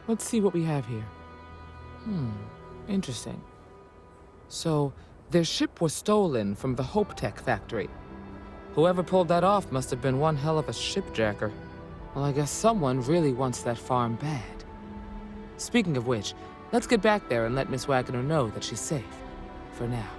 Let's see what we have here. Interesting. So, their ship was stolen from the Hope Tech factory. Whoever pulled that off must have been one hell of a shipjacker. Well, I guess someone really wants that farm bad. Speaking of which, let's get back there and let Miss Wagner know that she's safe. For now.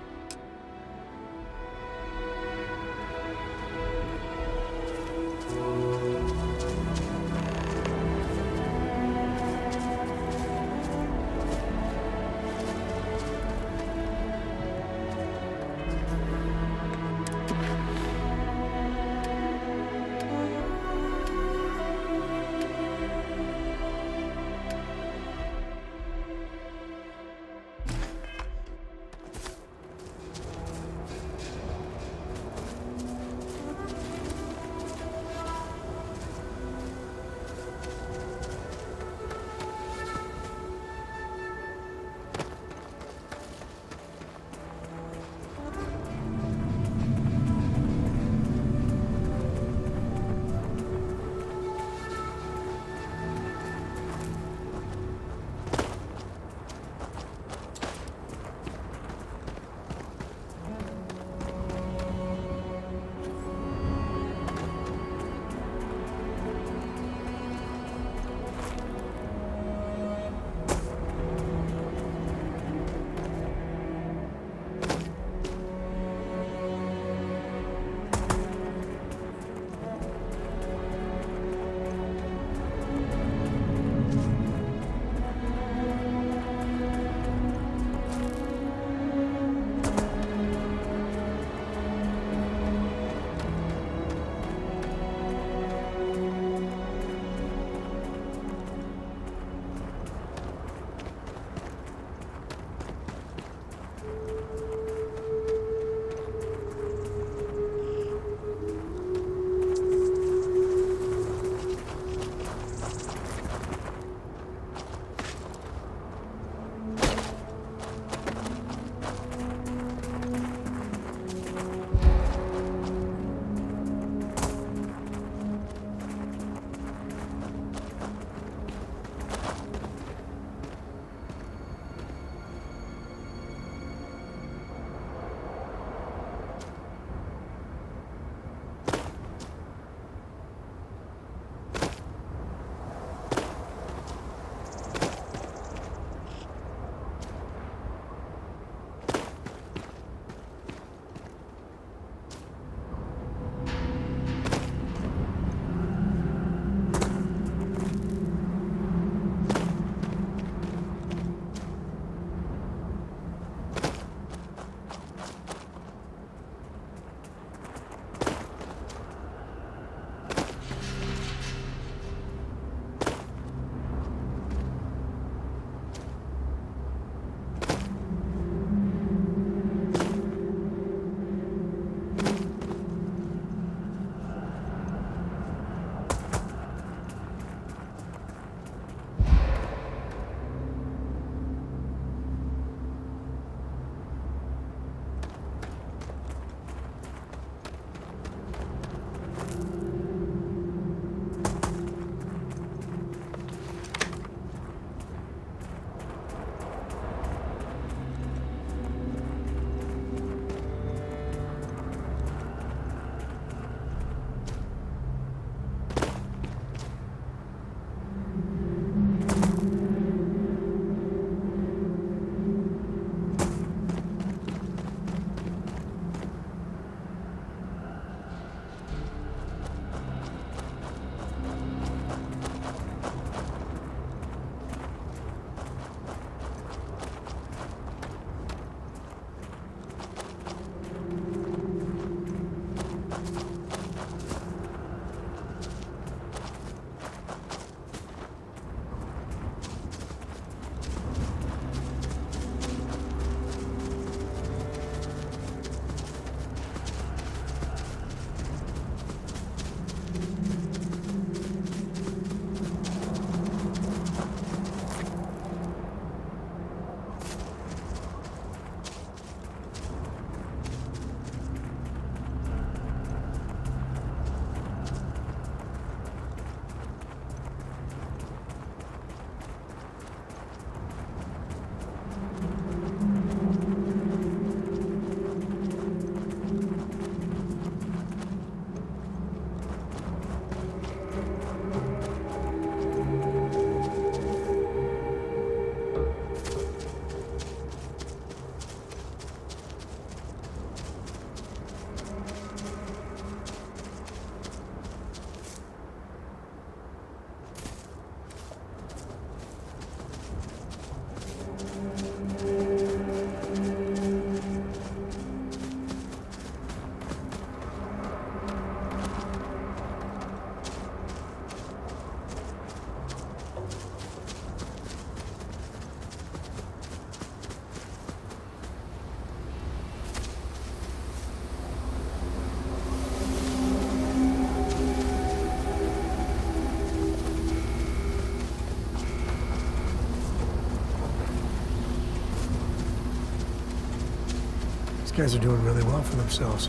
These guys are doing really well for themselves.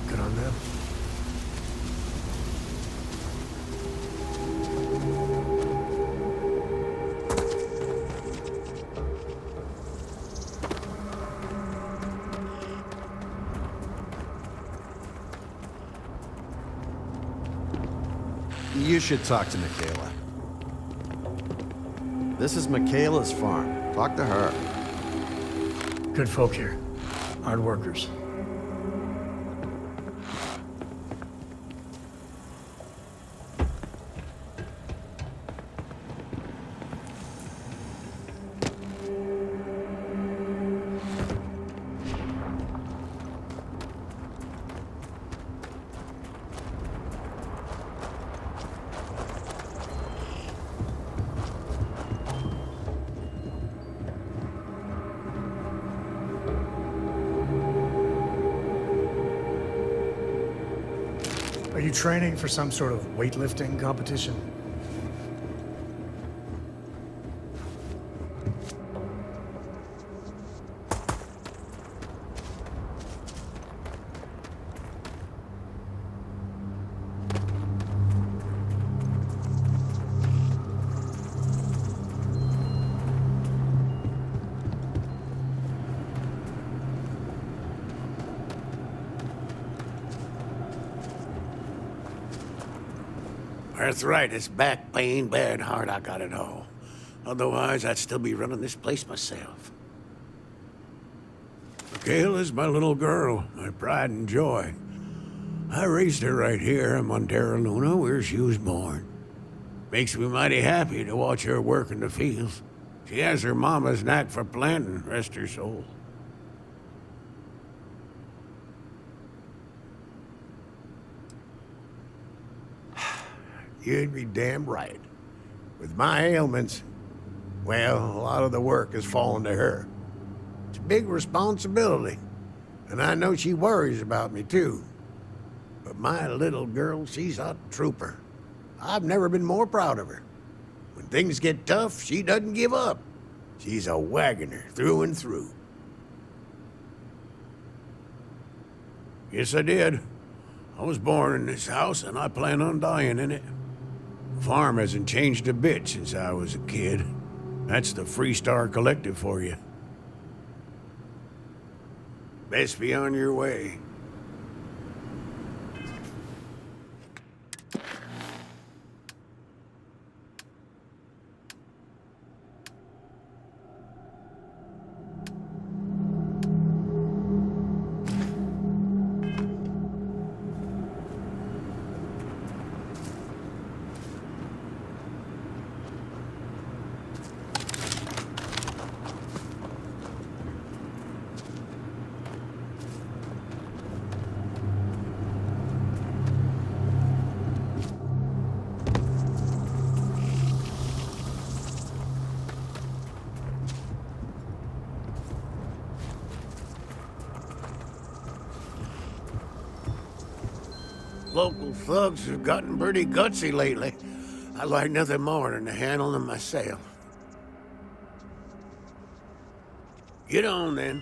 Good on them. You should talk to Michaela. This is Michaela's farm. Talk to her. Good folk here. Hard workers. Are you training for some sort of weightlifting competition? Arthritis, back pain, bad heart, I got it all. Otherwise, I'd still be running this place myself. Michaela's my little girl, my pride and joy. I raised her right here in Montera Luna, where she was born. Makes me mighty happy to watch her work in the fields. She has her mama's knack for planting, rest her soul. You'd be damn right. With my ailments, well, a lot of the work has fallen to her. It's a big responsibility, and I know she worries about me too. But my little girl, she's a trooper. I've never been more proud of her. When things get tough, she doesn't give up. She's a wagoner through and through. Yes, I did. I was born in this house, and I plan on dying in it. The farm hasn't changed a bit since I was a kid. That's the Freestar Collective for you. Best be on your way. Local thugs have gotten pretty gutsy lately. I like nothing more than to handle them myself. Get on, then.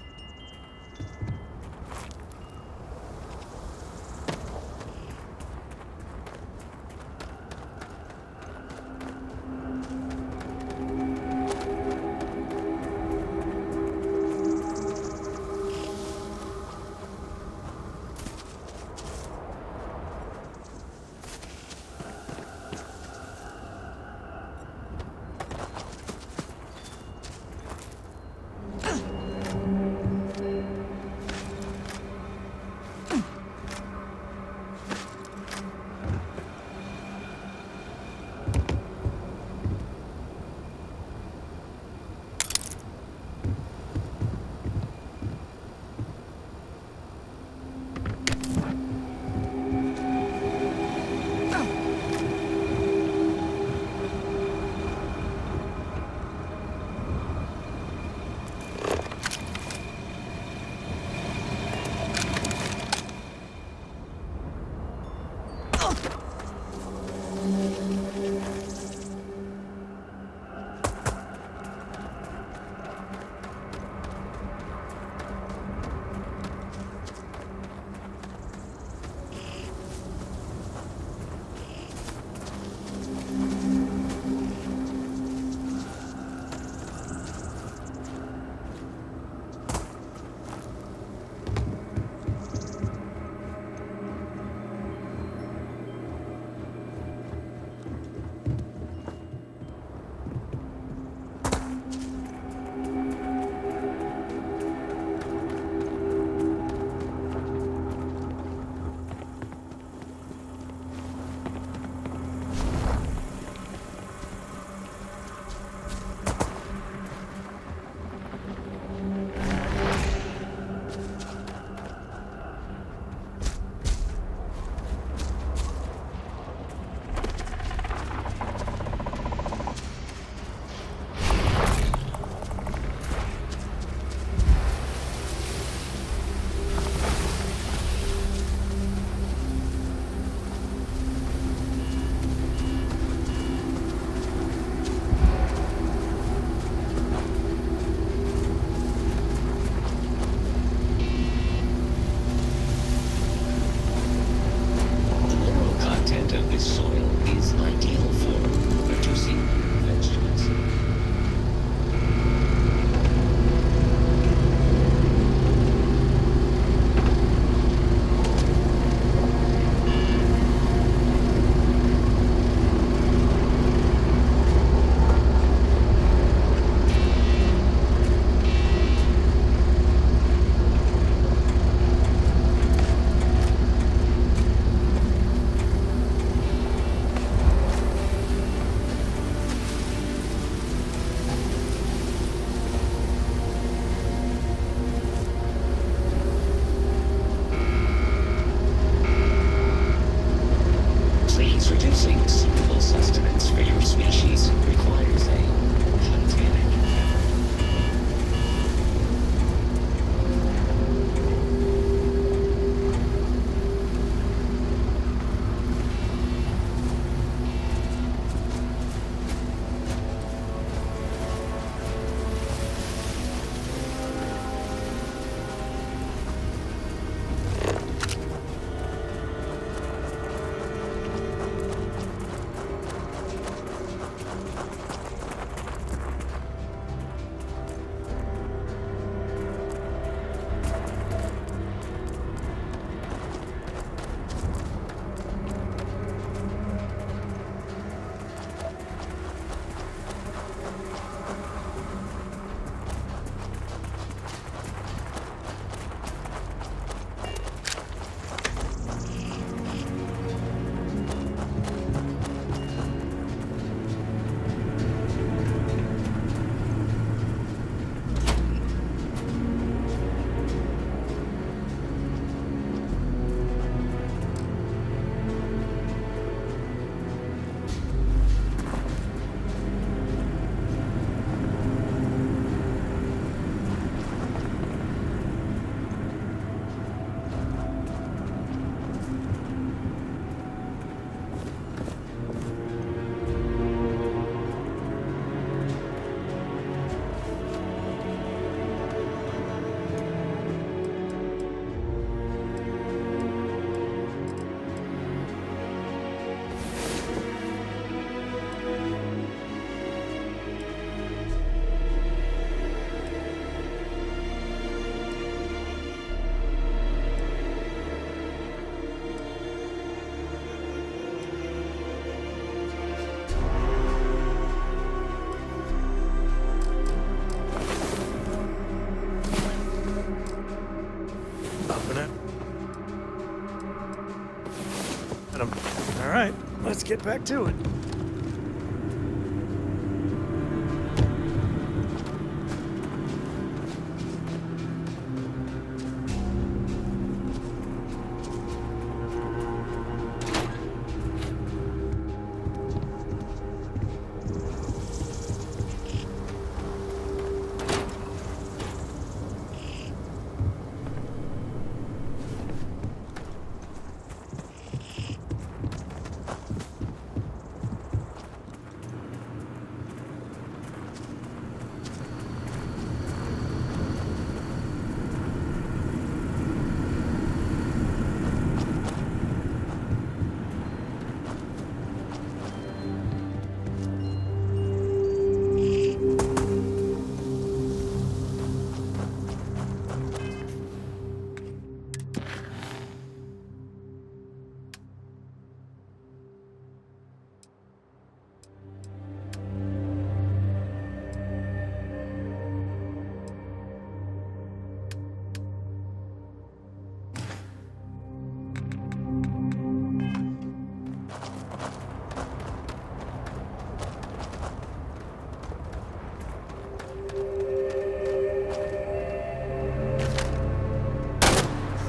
get back to it.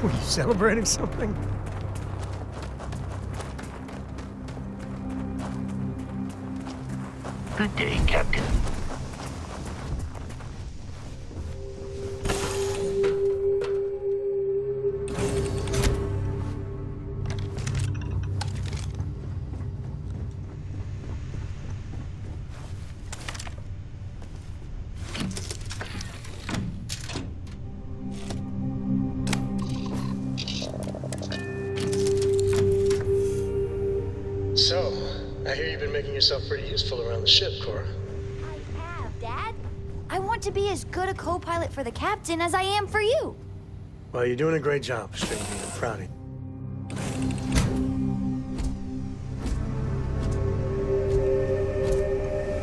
Were you celebrating something? Good day, Captain. So, I hear you've been making yourself pretty useful around the ship, Cora. I have, Dad. I want to be as good a co-pilot for the captain as I am for you. Well, you're doing a great job, Stringy. I'm proud of you.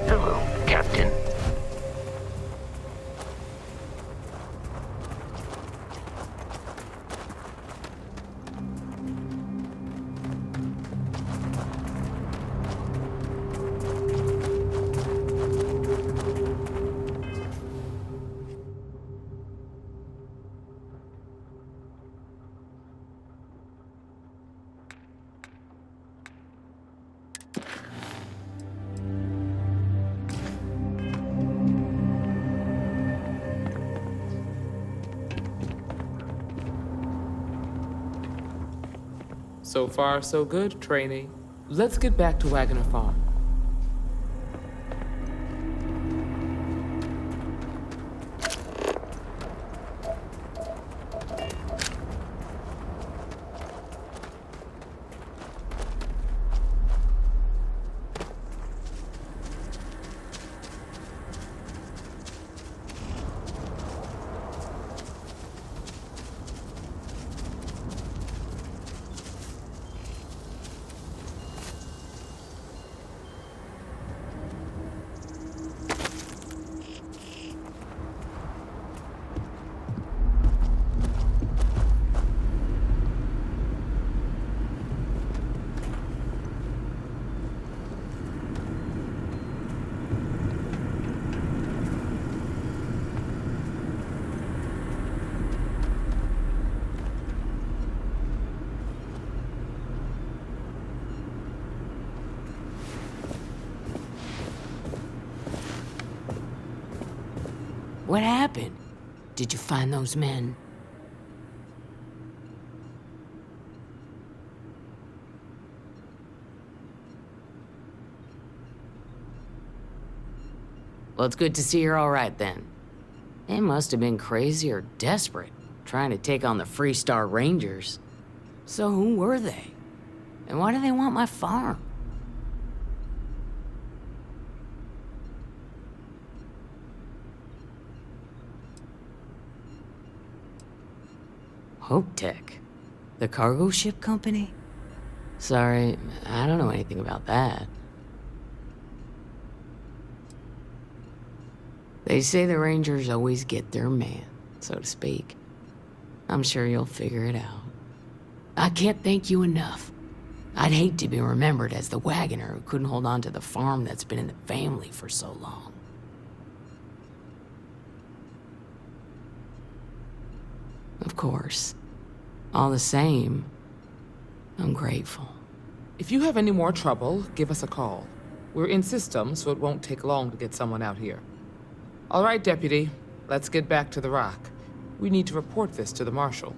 Hello, Captain. So far, so good, trainee. Let's get back to Wagner Farm. What happened? Did you find those men? Well, it's good to see you're all right then. They must have been crazy or desperate, trying to take on the Freestar Rangers. So who were they? And why do they want my farm? Hope Tech? The cargo ship company? Sorry, I don't know anything about that. They say the Rangers always get their man, so to speak. I'm sure you'll figure it out. I can't thank you enough. I'd hate to be remembered as the wagoner who couldn't hold on to the farm that's been in the family for so long. Of course. All the same, I'm grateful. If you have any more trouble, give us a call. We're in system, so it won't take long to get someone out here. All right, Deputy. Let's get back to the rock. We need to report this to the Marshal.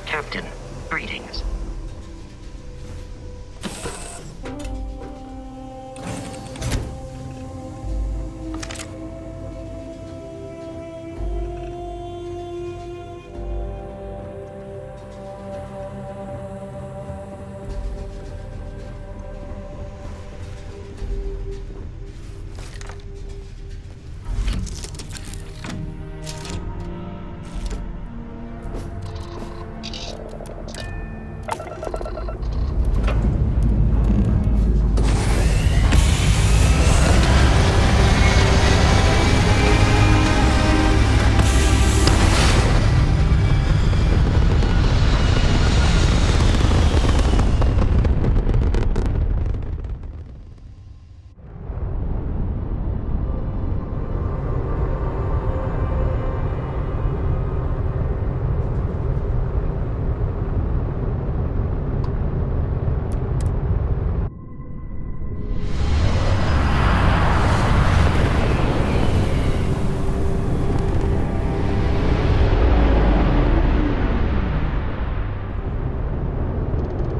Captain, greetings.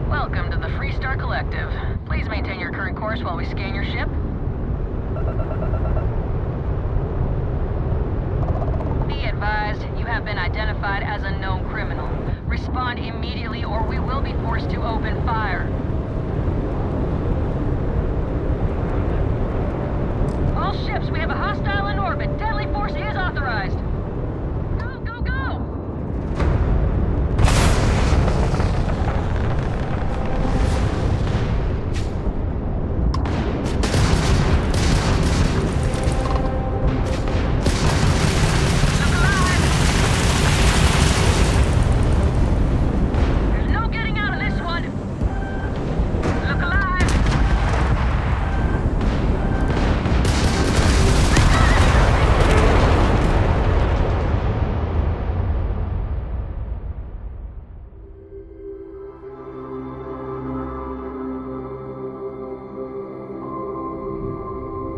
Welcome to the Freestar Collective. Please maintain your current course while we scan your ship. Be advised, you have been identified as a known criminal. Respond immediately or we will be forced to open fire. All ships, we have a hostile in orbit. Deadly force is authorized. Go, go, go! There's no getting out of this one. Look alive.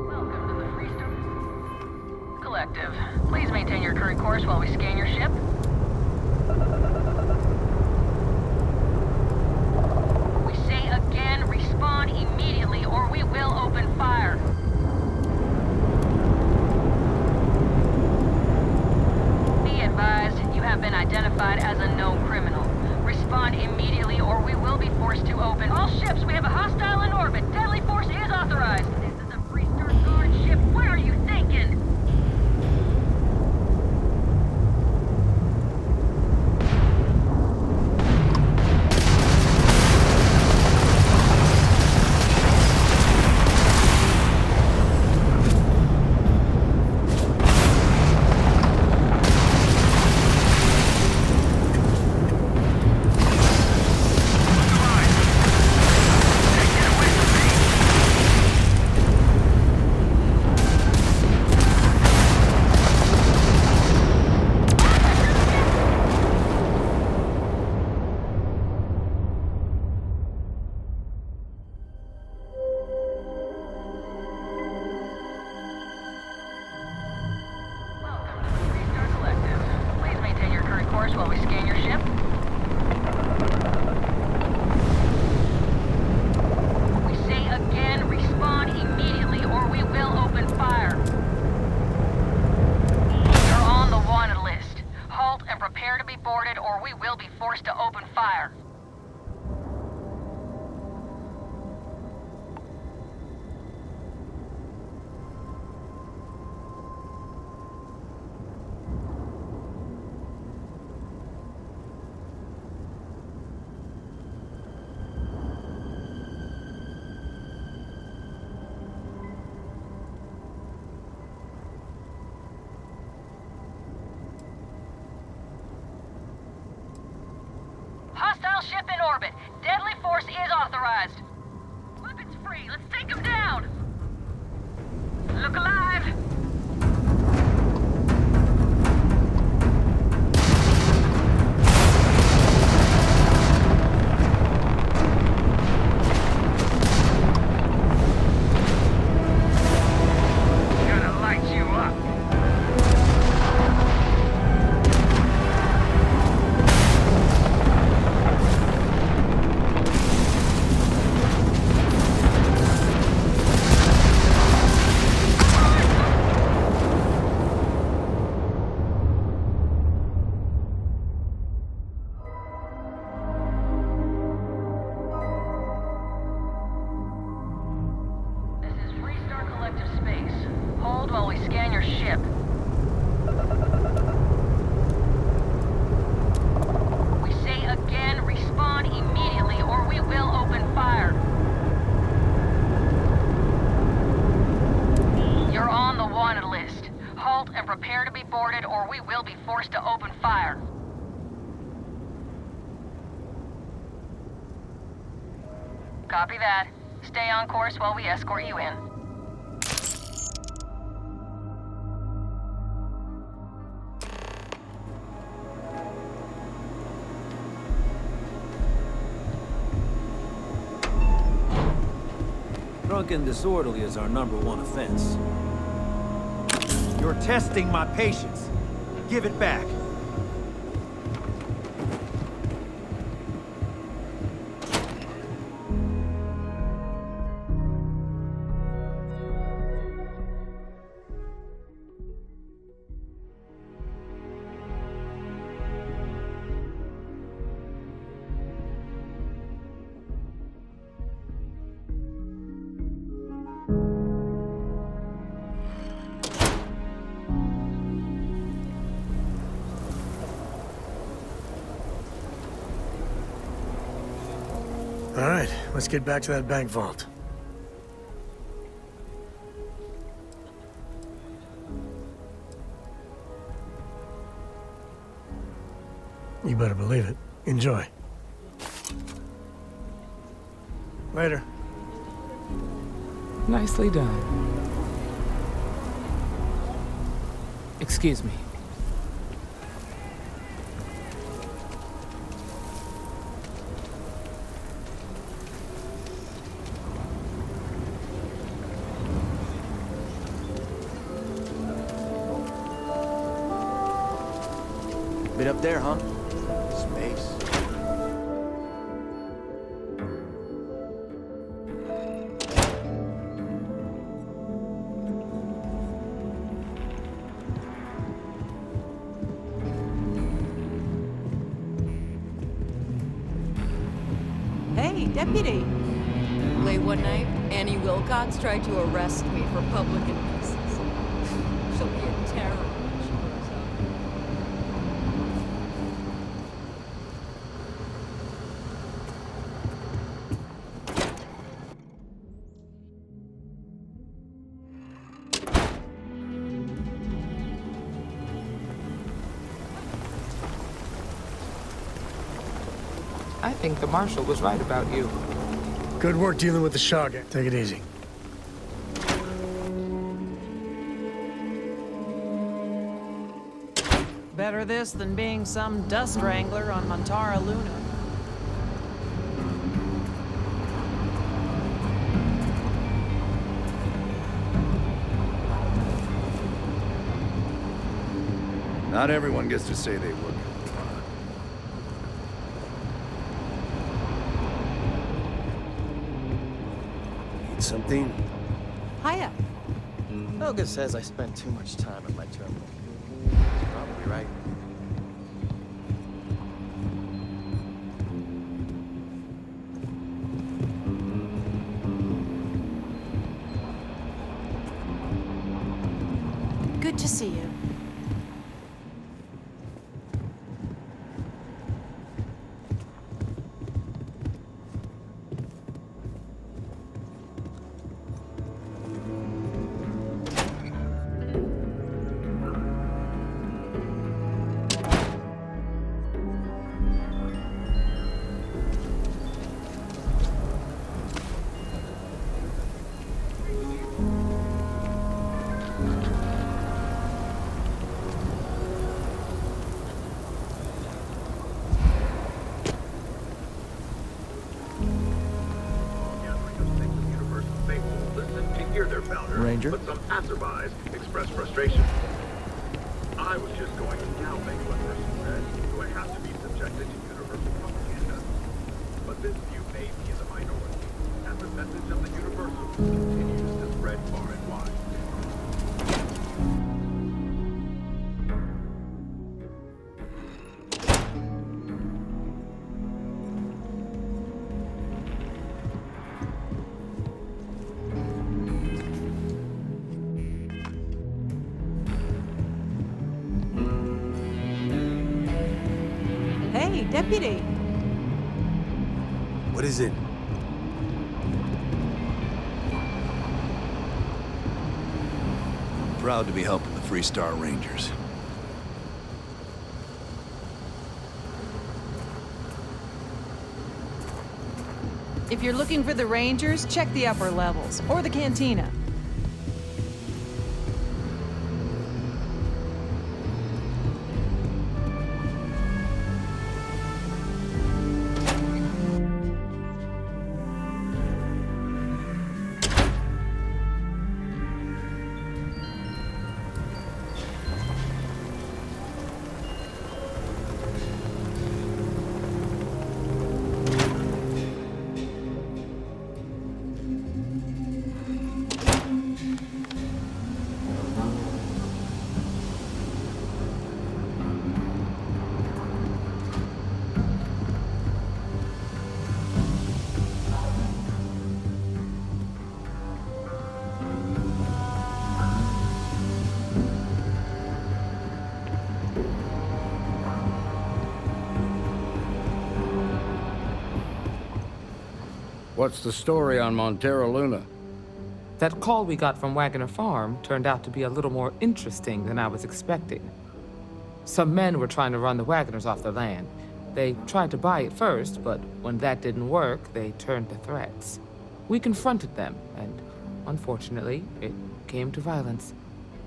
Welcome to the Freestar Collective. Please maintain your current course while we scan your ship. We say again, respond immediately or we will open fire. Be advised, you have been identified as a known criminal. Respond immediately or we will be forced to open. All ships, we have a hostile in orbit. Deadly force is authorized. This is a Freestar Guard ship. What are you thinking? Welcome to the Freestar Collective. Please maintain your current course while we scan your ship. We say again, respond immediately or we will open fire. You're on the wanted list. Halt and prepare to be boarded or we will be forced to open fire. orbit. Deadly force is authorized. Weapons free. Let's take him down. Look alive. Gonna light you up. This is Freestar Collective Space. Hold while we scan your ship. We say again, respawn immediately or we will open fire. You're on the wanted list. Halt and prepare to be boarded or we will be forced to open fire. Copy that. Stay on course while we escort you in. Drunk and disorderly is our #1 offense. You're testing my patience. Give it back. All right, let's get back to that bank vault. You better believe it. Enjoy. Later. Nicely done. Excuse me. Bit up there, huh? Space. Hey, deputy. Late one night, Annie Wilcox tried to arrest me for public indecence. She'll be in terror when she grows up. I think the marshal was right about you. Good work dealing with the Shaga. Take it easy. Better this than being some dust wrangler on Montara Luna. Not everyone gets to say they work. Need something? Hiya. Helga says I spent too much time at my terminal. She's probably right. Good to see you. longer. Ranger? But some passerbys expressed frustration. I was just going to downplay what person said, so I have to be subjected to universal propaganda. But this view may be in the minority, and the message of the universal continues to spread far and wide. Hey, Deputy. What is it? Proud to be helping the Freestar Rangers. If you're looking for the Rangers, check the upper levels, or the cantina. What's the story on Montero Luna? That call we got from Wagoner Farm turned out to be a little more interesting than I was expecting. Some men were trying to run the Wagoners off the land. They tried to buy it first, but when that didn't work, they turned to threats. We confronted them, and unfortunately, it came to violence.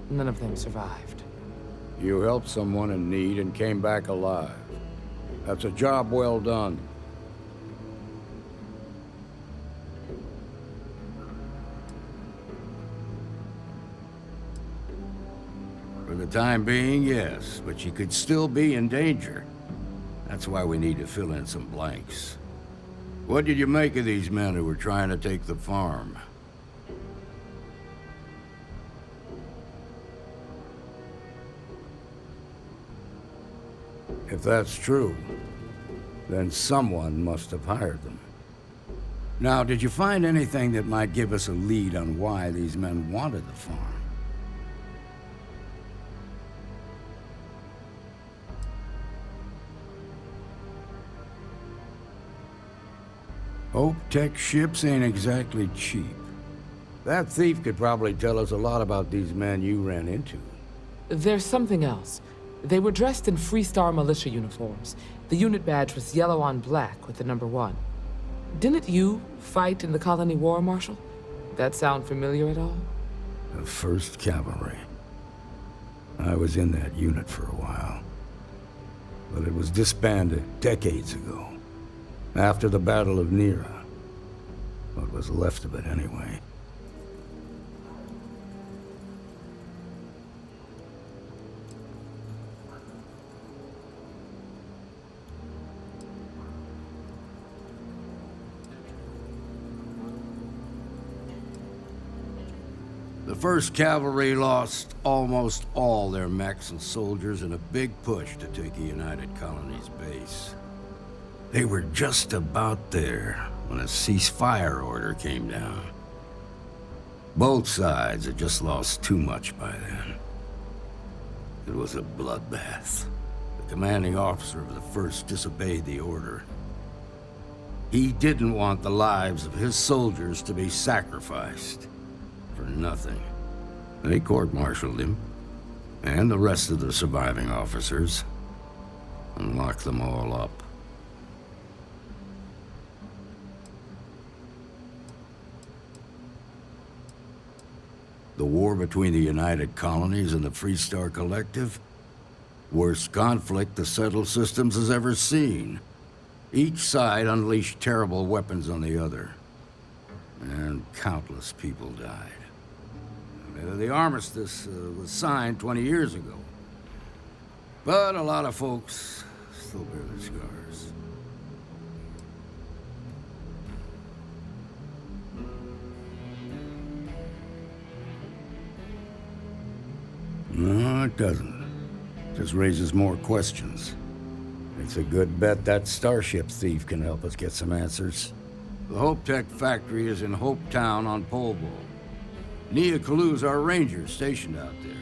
None of them survived. You helped someone in need and came back alive. That's a job well done. For the time being, yes, but you could still be in danger. That's why we need to fill in some blanks. What did you make of these men who were trying to take the farm? If that's true, then someone must have hired them. Now, did you find anything that might give us a lead on why these men wanted the farm? Hope Tech ships ain't exactly cheap. That thief could probably tell us a lot about these men you ran into. There's something else. They were dressed in Freestar militia uniforms. The unit badge was yellow on black with the number 1. Didn't you fight in the Colony War, Marshal? That sound familiar at all? The 1st Cavalry. I was in that unit for a while. But it was disbanded decades ago. After the Battle of Nera. What was left of it, anyway. The 1st Cavalry lost almost all their mechs and soldiers in a big push to take a United Colonies base. They were just about there when a ceasefire order came down. Both sides had just lost too much by then. It was a bloodbath. The commanding officer of the 1st disobeyed the order. He didn't want the lives of his soldiers to be sacrificed for nothing. They court-martialed him, and the rest of the surviving officers, and locked them all up. The war between the United Colonies and the Freestar Collective? Worst conflict the settled systems has ever seen. Each side unleashed terrible weapons on the other. And countless people died. The armistice was signed 20 years ago. But a lot of folks still bear their scars. No, it doesn't. Just raises more questions. It's a good bet that starship thief can help us get some answers. The Hope Tech factory is in Hope Town on Polvo. Nia Kalu's our ranger stationed out there.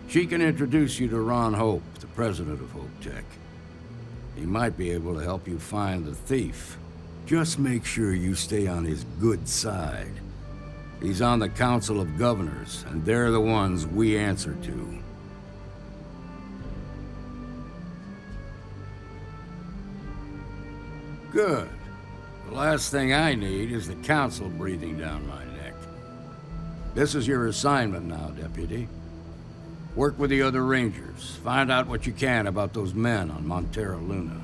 She can introduce you to Ron Hope, the president of Hope Tech. He might be able to help you find the thief. Just make sure you stay on his good side. He's on the Council of Governors, and they're the ones we answer to. Good. The last thing I need is the Council breathing down my neck. This is your assignment now, Deputy. Work with the other Rangers. Find out what you can about those men on Montera Luna.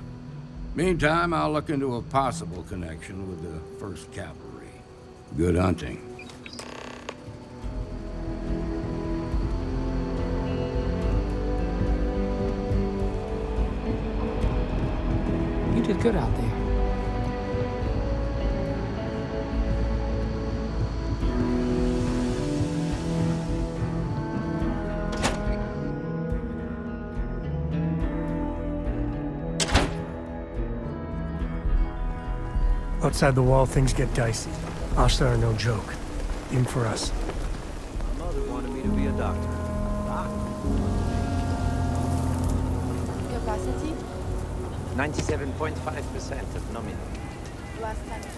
Meantime, I'll look into a possible connection with the 1st Cavalry. Good hunting. You did good out there. Outside the wall, things get dicey. Ashta are no joke, even for us. My mother wanted me to be a doctor. Capacity? 97.5% of nominal. Last time in service?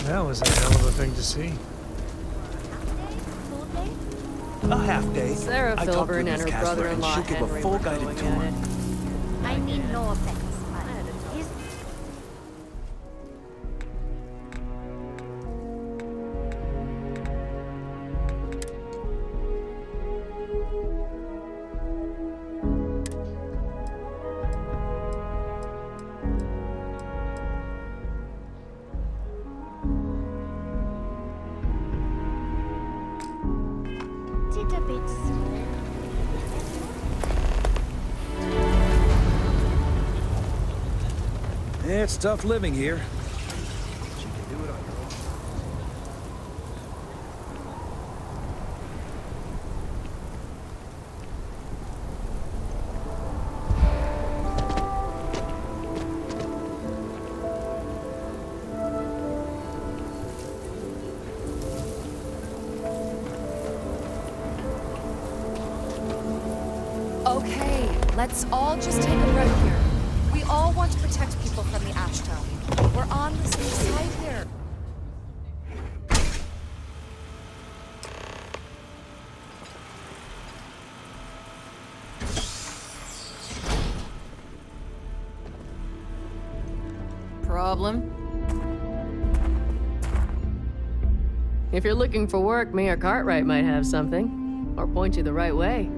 That was a hell of a thing to see. A half day. Sarah I talked Filburn with and Miss her Kessler, brother-in-law and she'll give a Henry full were guided going tour. at it. I mean no offense, but he's did a bit slow. Yeah, it's tough living here. But you can do it on your own. Okay, let's all just take a breath here. We all want to protect people from the Ashta. We're on the same side here. Problem? If you're looking for work, me or Cartwright might have something. Or point you the right way.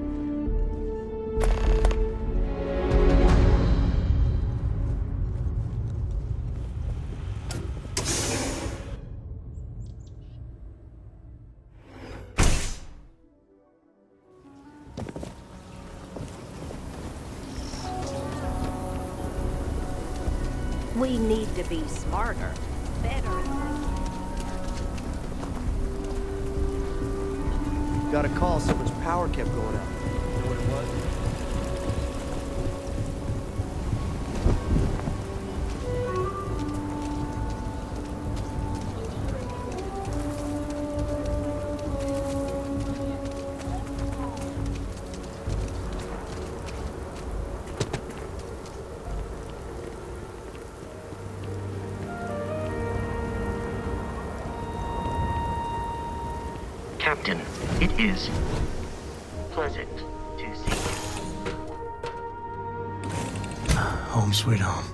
We need to be smarter, better. Got a call, someone's power kept going out. You know what it was? Captain, it is pleasant to see you. Home sweet home.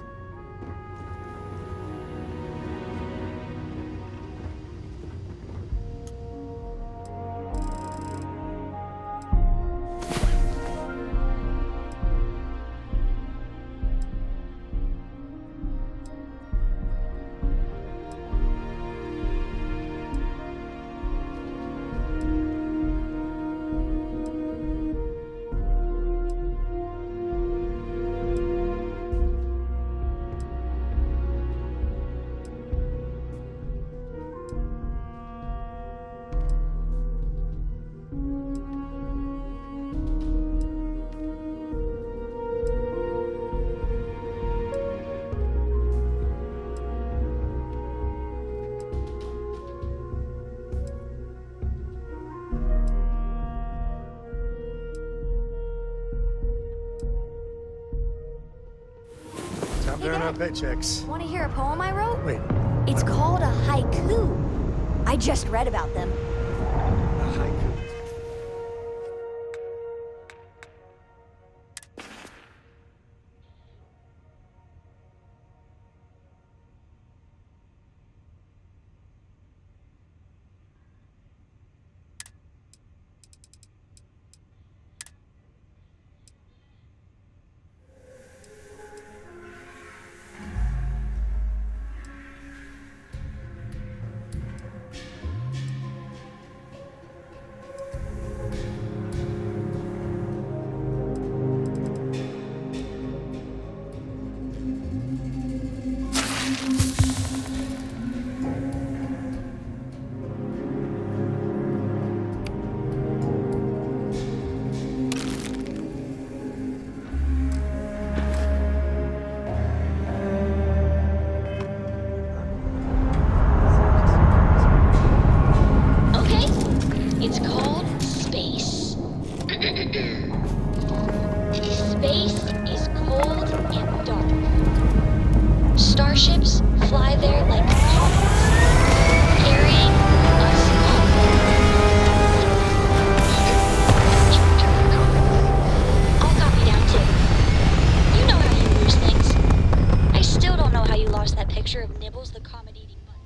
There are no paychecks. Want to hear a poem I wrote? Wait. It's called a haiku. I just read about them. A haiku. It's called space. Space is cold and dark. Starships fly there like comets, carrying us all. I'll copy down too. You know how you lose things. I still don't know how you lost that picture of Nibbles the comet-eating bunny.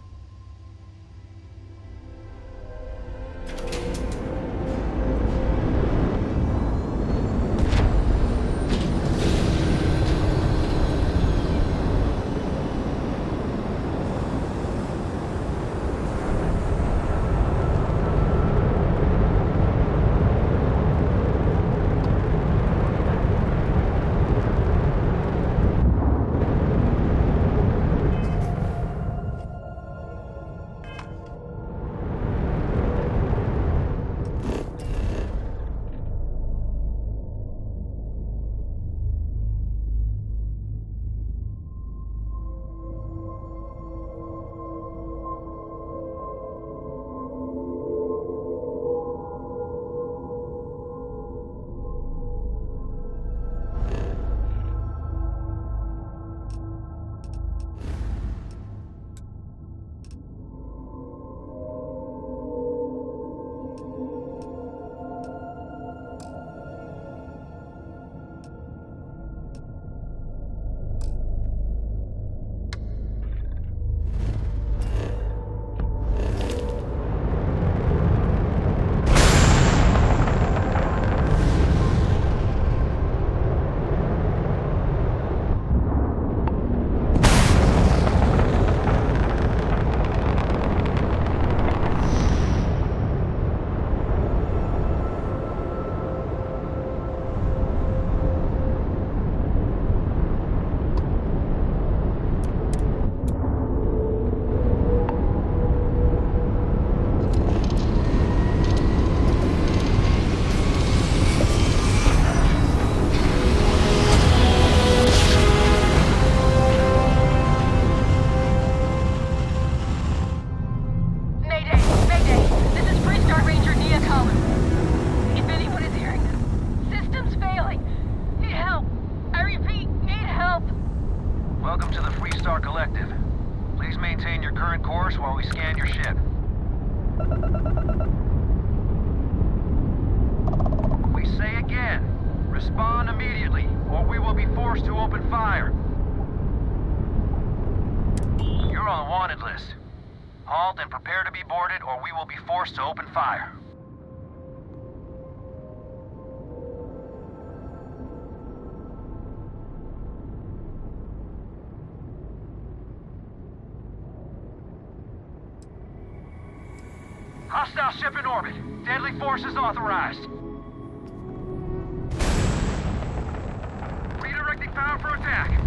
Welcome to the Freestar Collective. Please maintain your current course while we scan your ship. We say again, respond immediately, or we will be forced to open fire. You're on the wanted list. Halt and prepare to be boarded, or we will be forced to open fire. Hostile ship in orbit. Deadly force is authorized. Redirecting power for attack.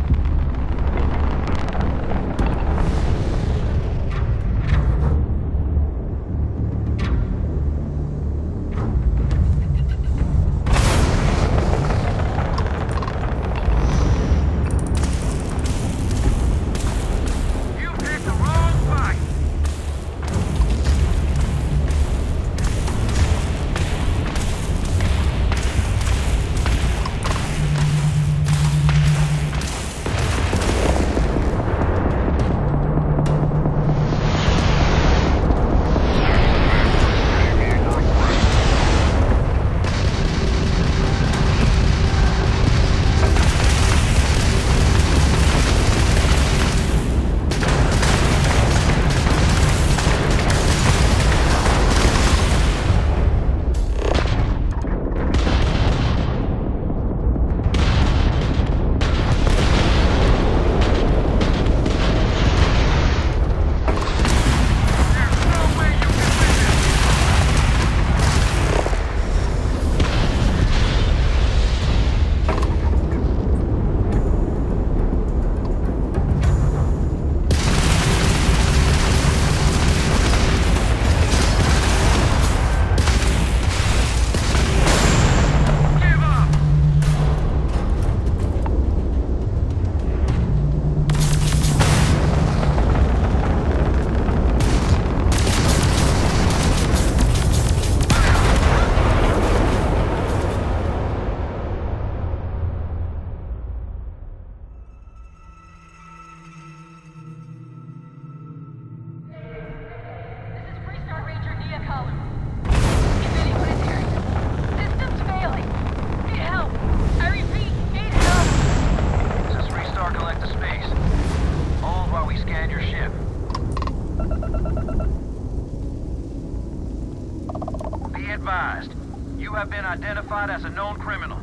advised. You have been identified as a known criminal.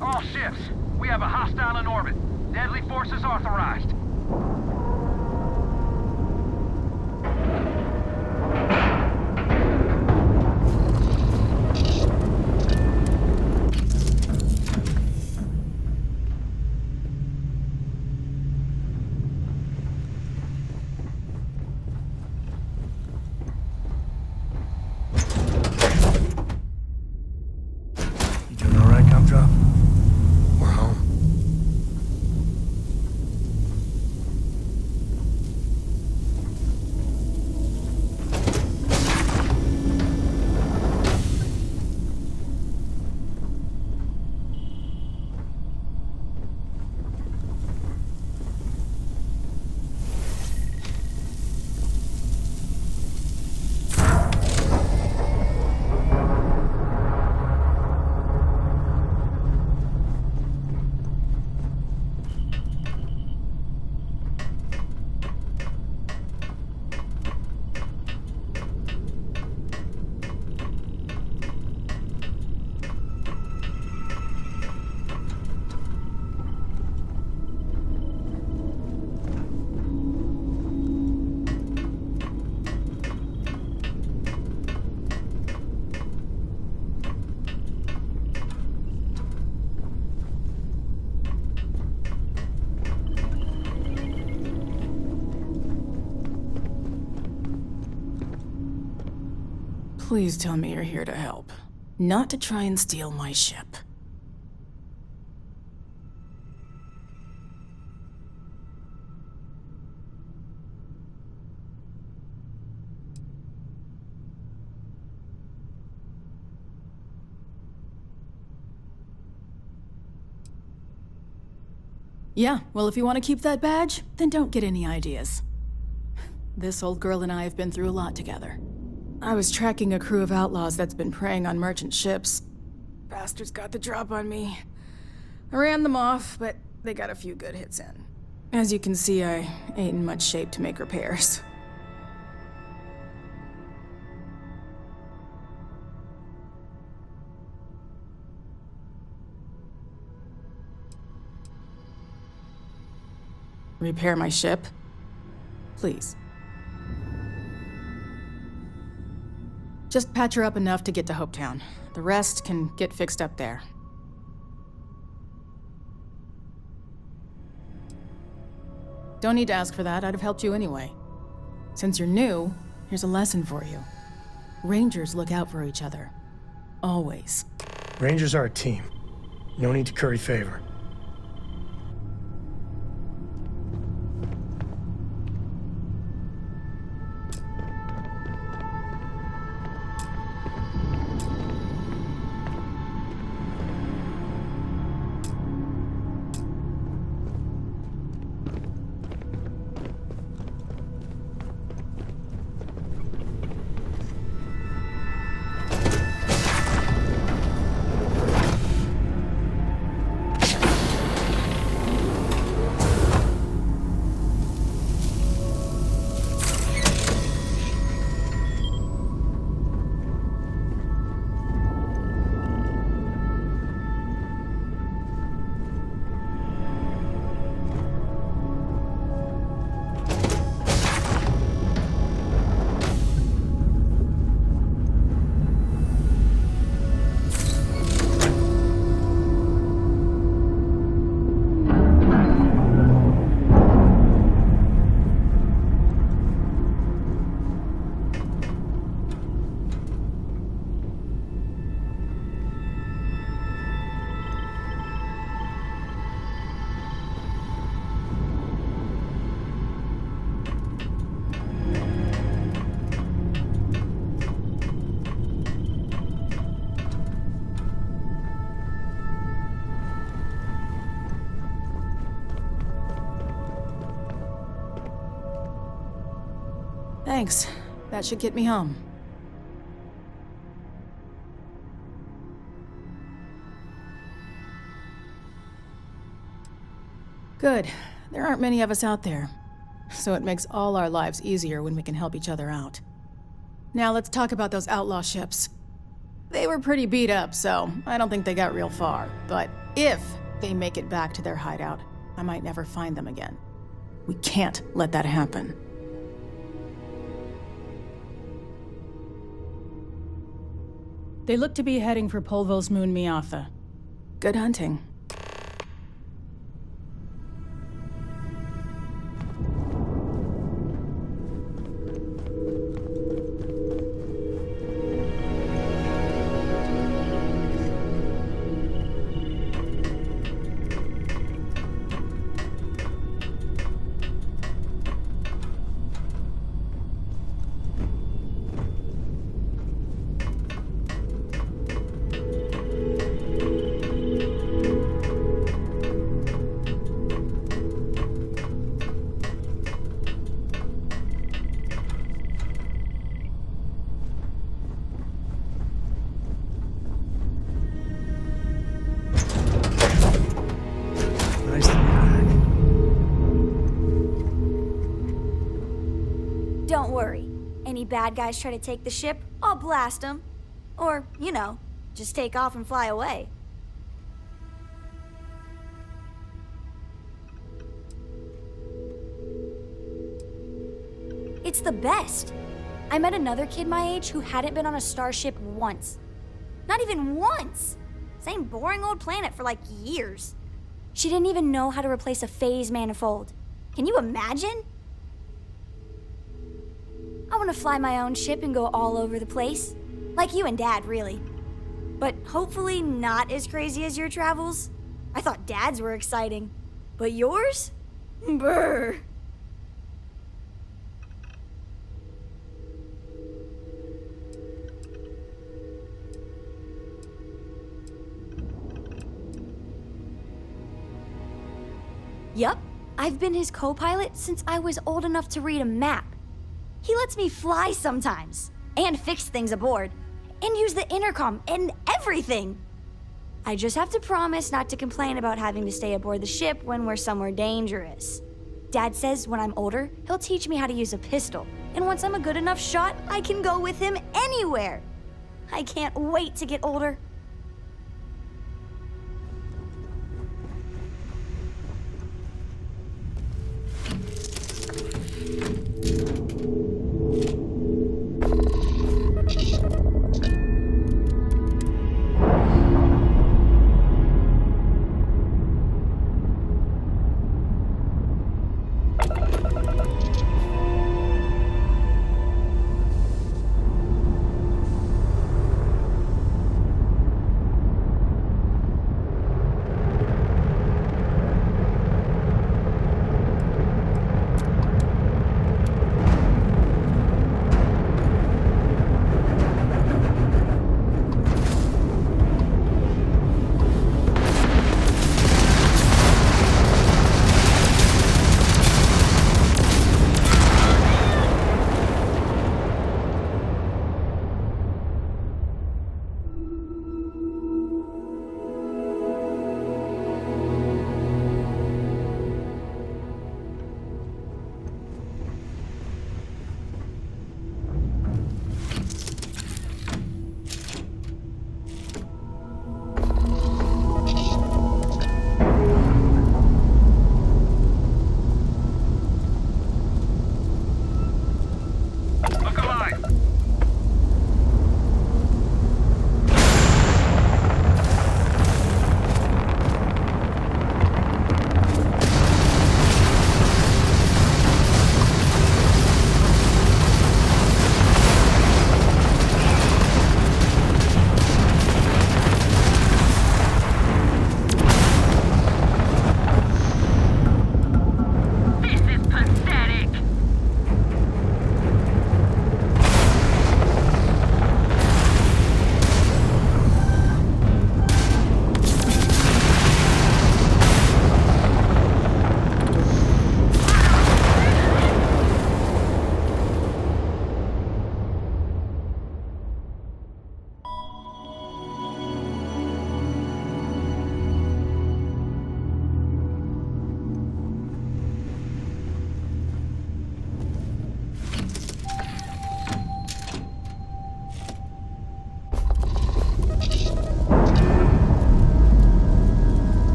All ships, we have a hostile in orbit. Deadly forces authorized. You doing all right, Gumdrop? We're home. Please tell me you're here to help, not to try and steal my ship. Yeah, well, if you want to keep that badge, then don't get any ideas. This old girl and I have been through a lot together. I was tracking a crew of outlaws that's been preying on merchant ships. Bastards got the drop on me. I ran them off, but they got a few good hits in. As you can see, I ain't in much shape to make repairs. Repair my ship? Please. Just patch her up enough to get to Hopetown. The rest can get fixed up there. Don't need to ask for that, I'd have helped you anyway. Since you're new, here's a lesson for you. Rangers look out for each other. Always. Rangers are a team. No need to curry favor. Thanks. That should get me home. Good. There aren't many of us out there. So it makes all our lives easier when we can help each other out. Now let's talk about those outlaw ships. They were pretty beat up, so I don't think they got real far. But if they make it back to their hideout, I might never find them again. We can't let that happen. They look to be heading for Polvo's moon Miatha. Good hunting. Nice to be back. Don't worry. Any bad guys try to take the ship, I'll blast them. Or, you know, just take off and fly away. It's the best. I met another kid my age who hadn't been on a starship once. Not even once! Same boring old planet for like years. She didn't even know how to replace a phase manifold. Can you imagine? I want to fly my own ship and go all over the place. Like you and Dad, really. But hopefully not as crazy as your travels. I thought Dad's were exciting. But yours? Brr. Yup, I've been his co-pilot since I was old enough to read a map. He lets me fly sometimes, and fix things aboard, and use the intercom and everything. I just have to promise not to complain about having to stay aboard the ship when we're somewhere dangerous. Dad says when I'm older, he'll teach me how to use a pistol, and once I'm a good enough shot, I can go with him anywhere. I can't wait to get older.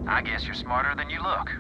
I guess you're smarter than you look.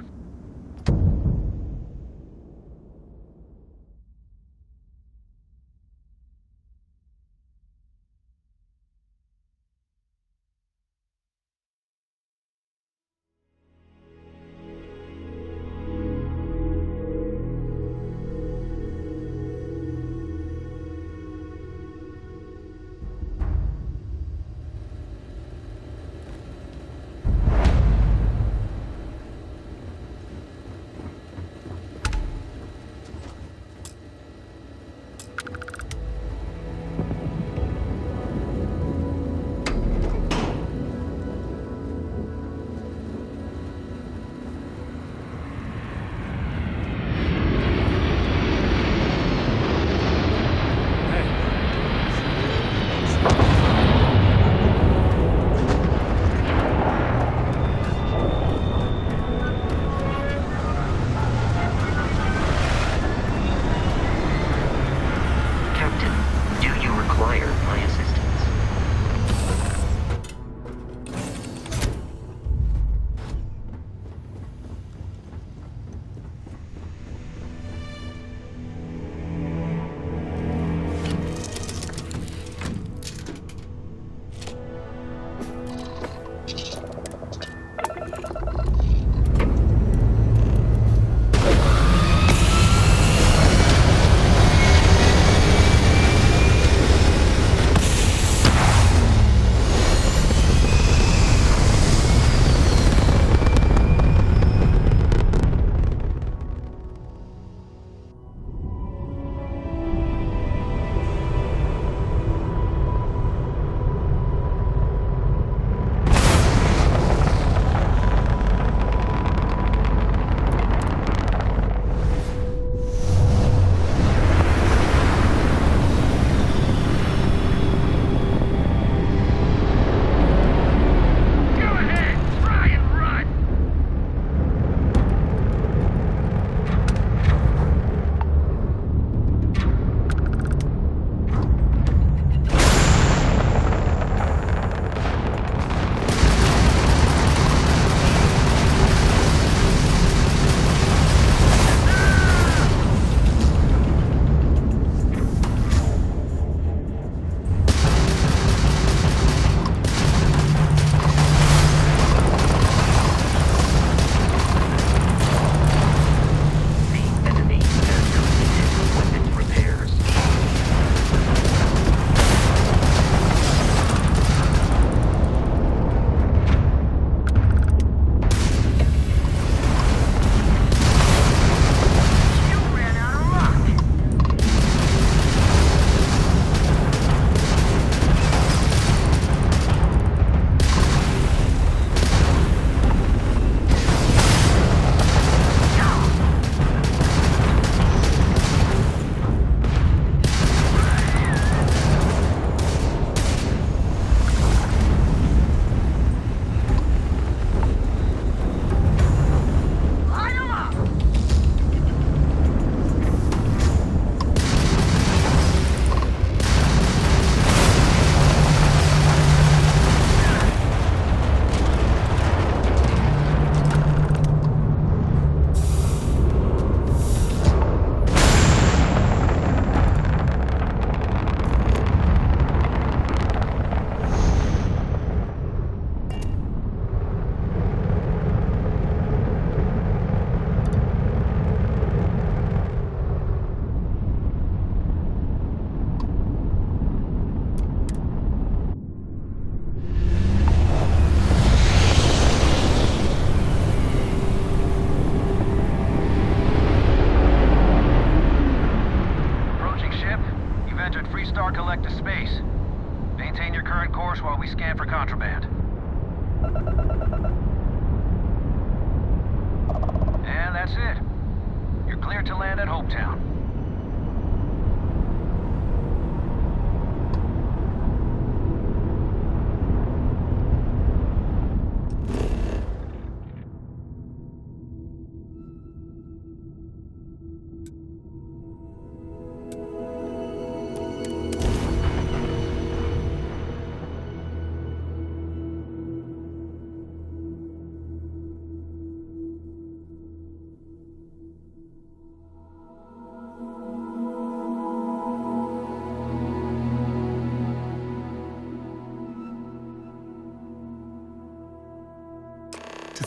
That's it. You're cleared to land at Hopetown.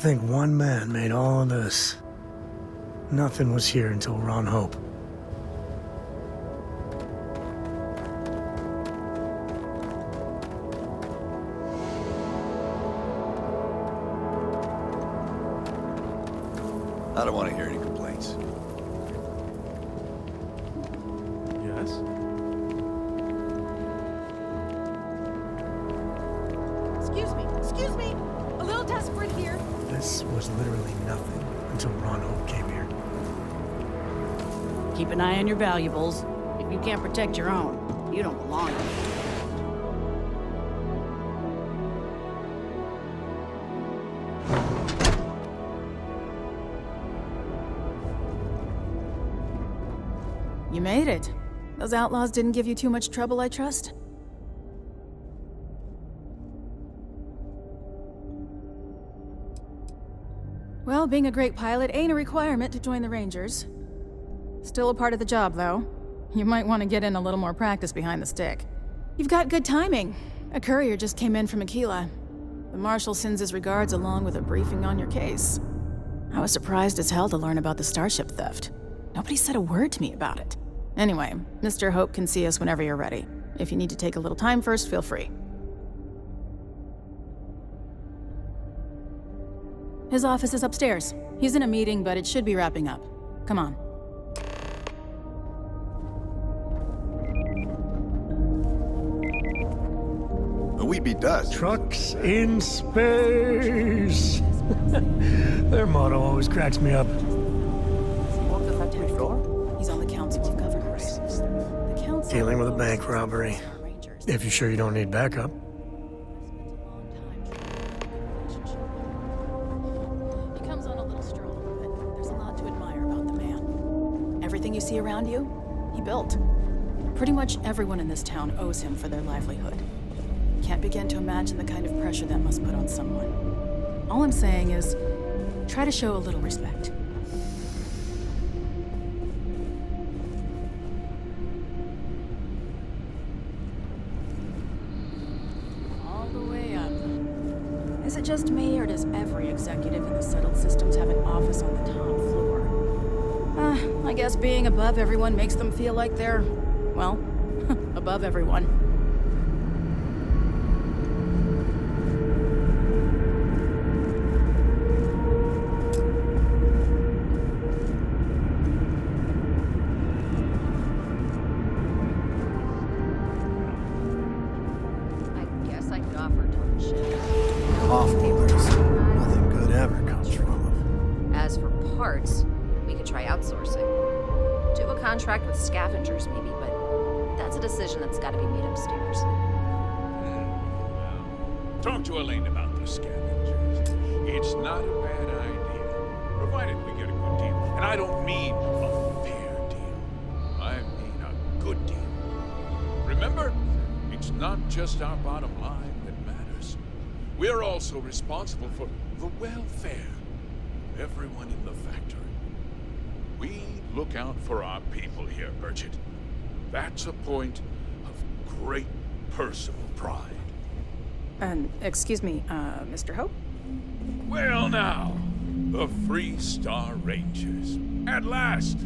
think one man made all of this. Nothing was here until Ron Hope. I don't want to hear any complaints. Yes? Excuse me. A little desperate here. This was literally nothing until Ron Hope came here. Keep an eye on your valuables. If you can't protect your own, you don't belong here. You made it. Those outlaws didn't give you too much trouble, I trust? Well, being a great pilot ain't a requirement to join the Rangers. Still a part of the job, though. You might want to get in a little more practice behind the stick. You've got good timing. A courier just came in from Aquila. The Marshal sends his regards along with a briefing on your case. I was surprised as hell to learn about the starship theft. Nobody said a word to me about it. Anyway, Mr. Hope can see us whenever you're ready. If you need to take a little time first, feel free. His office is upstairs. He's in a meeting, but it should be wrapping up. Come on. We'd be dust. Trucks in space. Their motto always cracks me up. He's on the Council of Governors. The Council Dealing with a bank robbery. If you're sure you don't need backup. He comes on a little strong, but there's a lot to admire about the man. Everything you see around you, he built. Pretty much everyone in this town owes him for their livelihood. Can't begin to imagine the kind of pressure that must put on someone. All I'm saying is, try to show a little respect. All the way up. Is it just me, or does every executive in the settled systems have an office on the top floor? I guess being above everyone makes them feel like they're, well, above everyone. Contract with scavengers, maybe, but that's a decision that's got to be made upstairs. Talk to Elaine about the scavengers. It's not a bad idea, provided we get a good deal. And I don't mean a fair deal. I mean a good deal. Remember, it's not just our bottom line that matters. We're also responsible for the welfare of everyone in the factory. We look out for our people here, Burchett. That's a point of great personal pride. Excuse me, Mr. Hope? Well now, the Free Star Rangers. At last!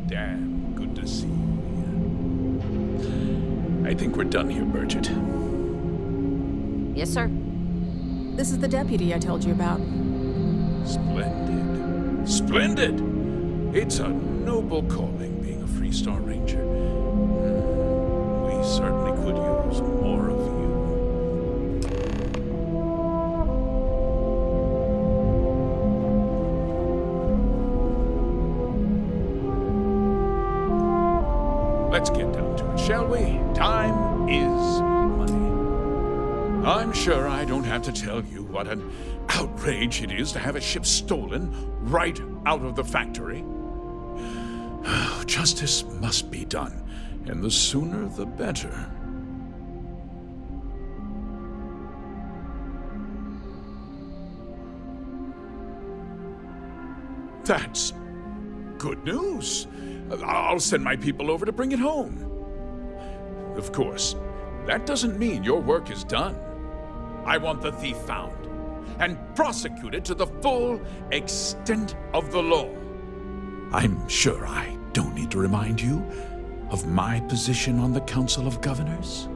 Damn good to see you here. I think we're done here, Burchett. Yes, sir. This is the deputy I told you about. Splendid. Splendid! It's a noble calling, being a Free Star Ranger. We certainly could use more of you. Let's get down to it, shall we? Time is money. I'm sure I don't have to tell you what an outrage it is to have a ship stolen right out of the factory. Justice must be done, and the sooner the better. That's good news. I'll send my people over to bring it home. Of course, that doesn't mean your work is done. I want the thief found. and prosecuted to the full extent of the law. I'm sure I don't need to remind you of my position on the Council of Governors.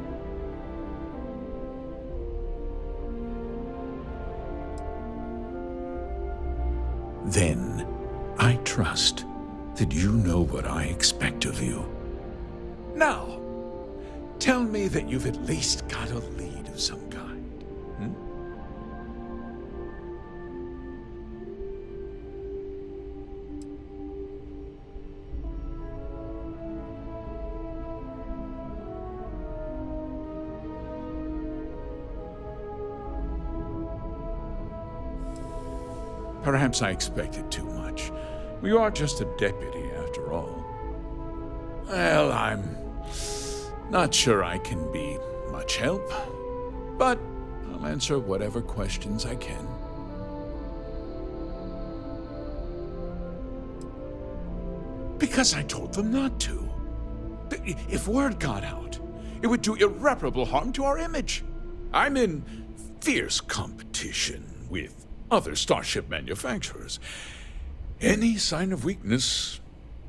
Then, I trust that you know what I expect of you. Now, tell me that you've at least got a lead of some kind. Hmm? Perhaps I expected too much. You are just a deputy, after all. Well, I'm not sure I can be much help, but I'll answer whatever questions I can. Because I told them not to. If word got out, it would do irreparable harm to our image. I'm in fierce competition with other starship manufacturers. Any sign of weakness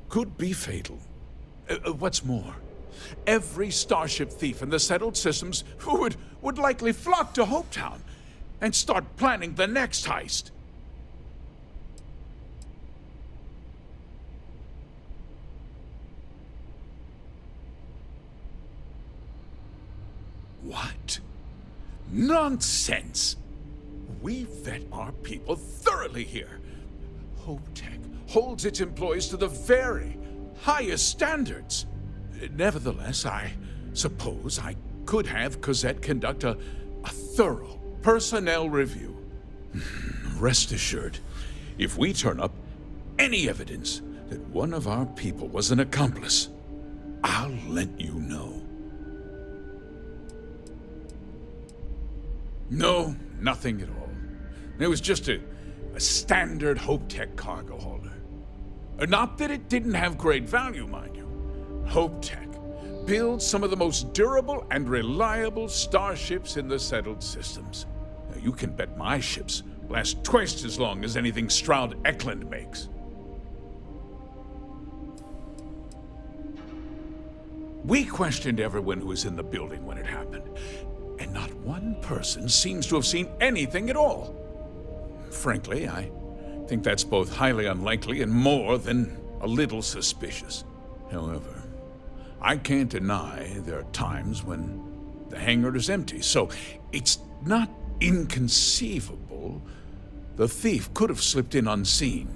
could be fatal. What's more, every starship thief in the settled systems would likely flock to Hopetown and start planning the next heist. What? Nonsense! We vet our people thoroughly here. HopeTech holds its employees to the very highest standards. Nevertheless, I suppose I could have Cosette conduct a thorough personnel review. Rest assured, if we turn up any evidence that one of our people was an accomplice, I'll let you know. No, nothing at all. It was just a standard HopeTech cargo holder. Not that it didn't have great value, mind you. HopeTech builds some of the most durable and reliable starships in the settled systems. Now, you can bet my ships last twice as long as anything Stroud Eklund makes. We questioned everyone who was in the building when it happened, and not one person seems to have seen anything at all. Frankly, I think that's both highly unlikely and more than a little suspicious. However, I can't deny there are times when the hangar is empty, so it's not inconceivable the thief could have slipped in unseen.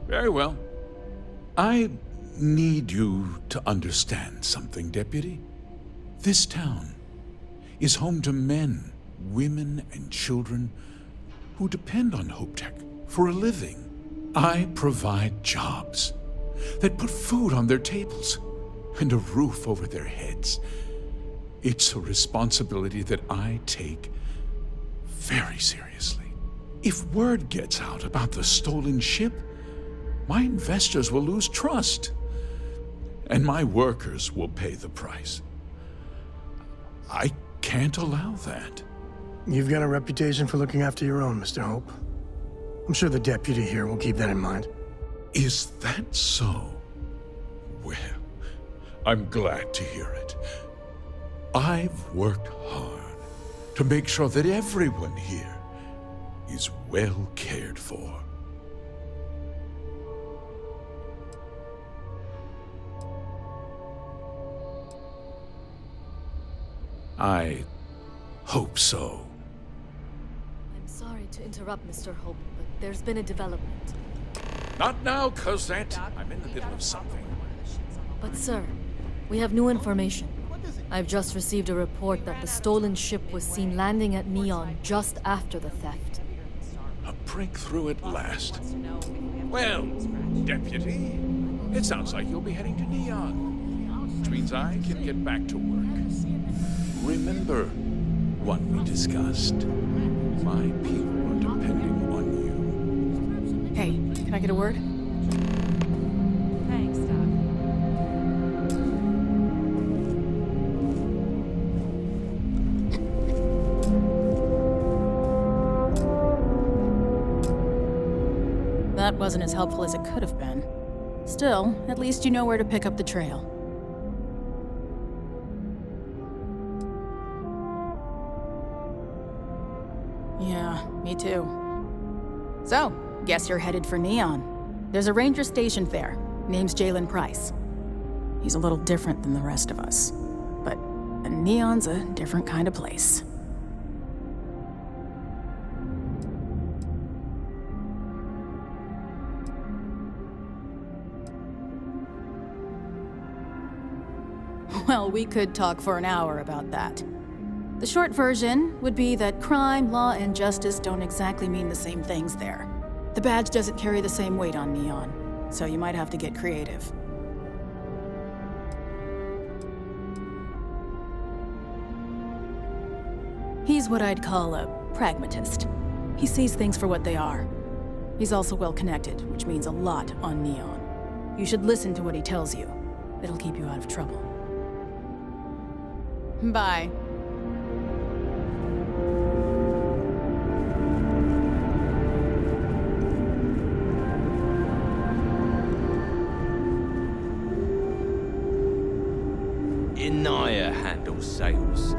Very well. I need you to understand something, Deputy. This town is home to men, women, and children who depend on HopeTech for a living. I provide jobs that put food on their tables and a roof over their heads. It's a responsibility that I take very seriously. If word gets out about the stolen ship, my investors will lose trust, and my workers will pay the price. I can't allow that. You've got a reputation for looking after your own, Mr. Hope. I'm sure the deputy here will keep that in mind. Is that so? Well, I'm glad to hear it. I've worked hard to make sure that everyone here is well cared for. I hope so. I'm sorry to interrupt, Mr. Hope, but there's been a development. Not now, Cosette. I'm in the middle of something. But sir, we have new information. I've just received a report that the stolen ship was seen landing at Neon just after the theft. A breakthrough at last. Well, Deputy, it sounds like you'll be heading to Neon, which means I can get back to work. Remember what we discussed. My people are depending on you. Hey, can I get a word? Thanks, Doc. That wasn't as helpful as it could have been. Still, at least you know where to pick up the trail. Yeah, me too. So, guess you're headed for Neon. There's a ranger stationed there. Name's Jalen Price. He's a little different than the rest of us. But Neon's a different kind of place. Well, we could talk for an hour about that. The short version would be that crime, law, and justice don't exactly mean the same things there. The badge doesn't carry the same weight on Neon, so you might have to get creative. He's what I'd call a pragmatist. He sees things for what they are. He's also well-connected, which means a lot on Neon. You should listen to what he tells you. It'll keep you out of trouble. Bye. Inaya handles sales.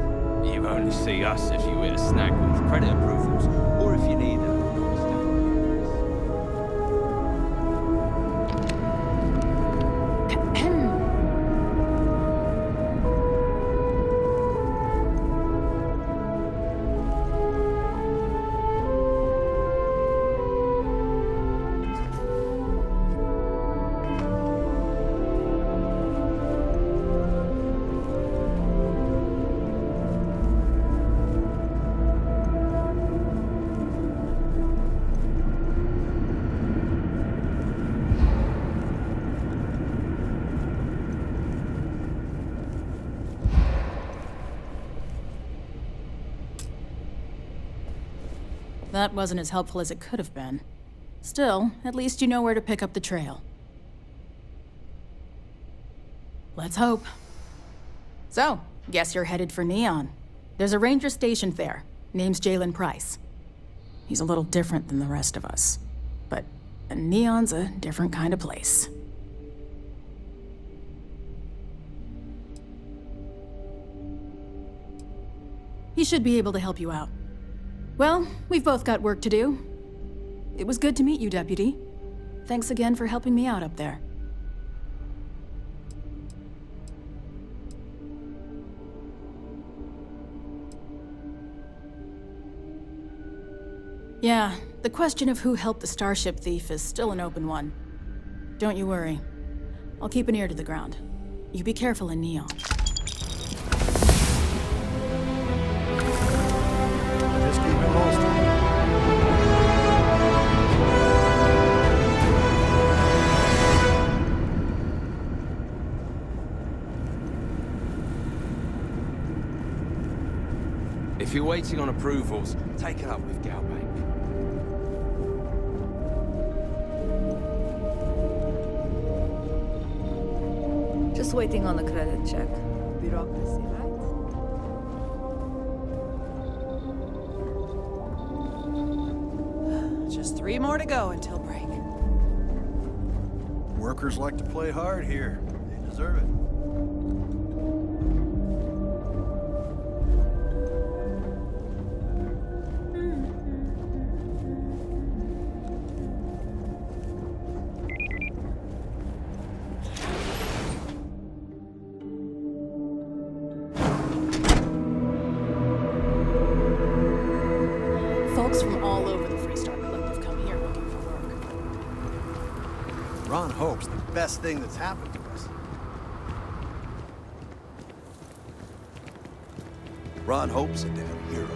You only see us if you hit a snag with credit approvals, or if you need a That wasn't as helpful as it could have been. Still, at least you know where to pick up the trail. Let's hope. So, guess you're headed for Neon. There's a ranger stationed there. Name's Jalen Price. He's a little different than the rest of us. But Neon's a different kind of place. He should be able to help you out. Well, we've both got work to do. It was good to meet you, Deputy. Thanks again for helping me out up there. Yeah, the question of who helped the Starship thief is still an open one. Don't you worry. I'll keep an ear to the ground. You be careful in Neon. Just keep it holstered. If you're waiting on approvals, take it up with Galbank. Just waiting on the credit check. Bureaucracy, right? Just 3 more to go until break. Workers like to play hard here. They deserve it. Folks from all over the Freestar Collective come here looking for work. Ron Hope's the best thing that's happened to us. Ron Hope's a damn hero.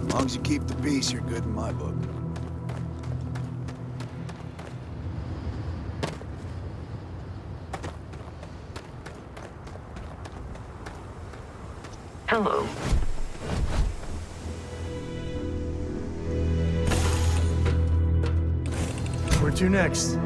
As long as you keep the peace, you're good in my book. Hello. Where to next?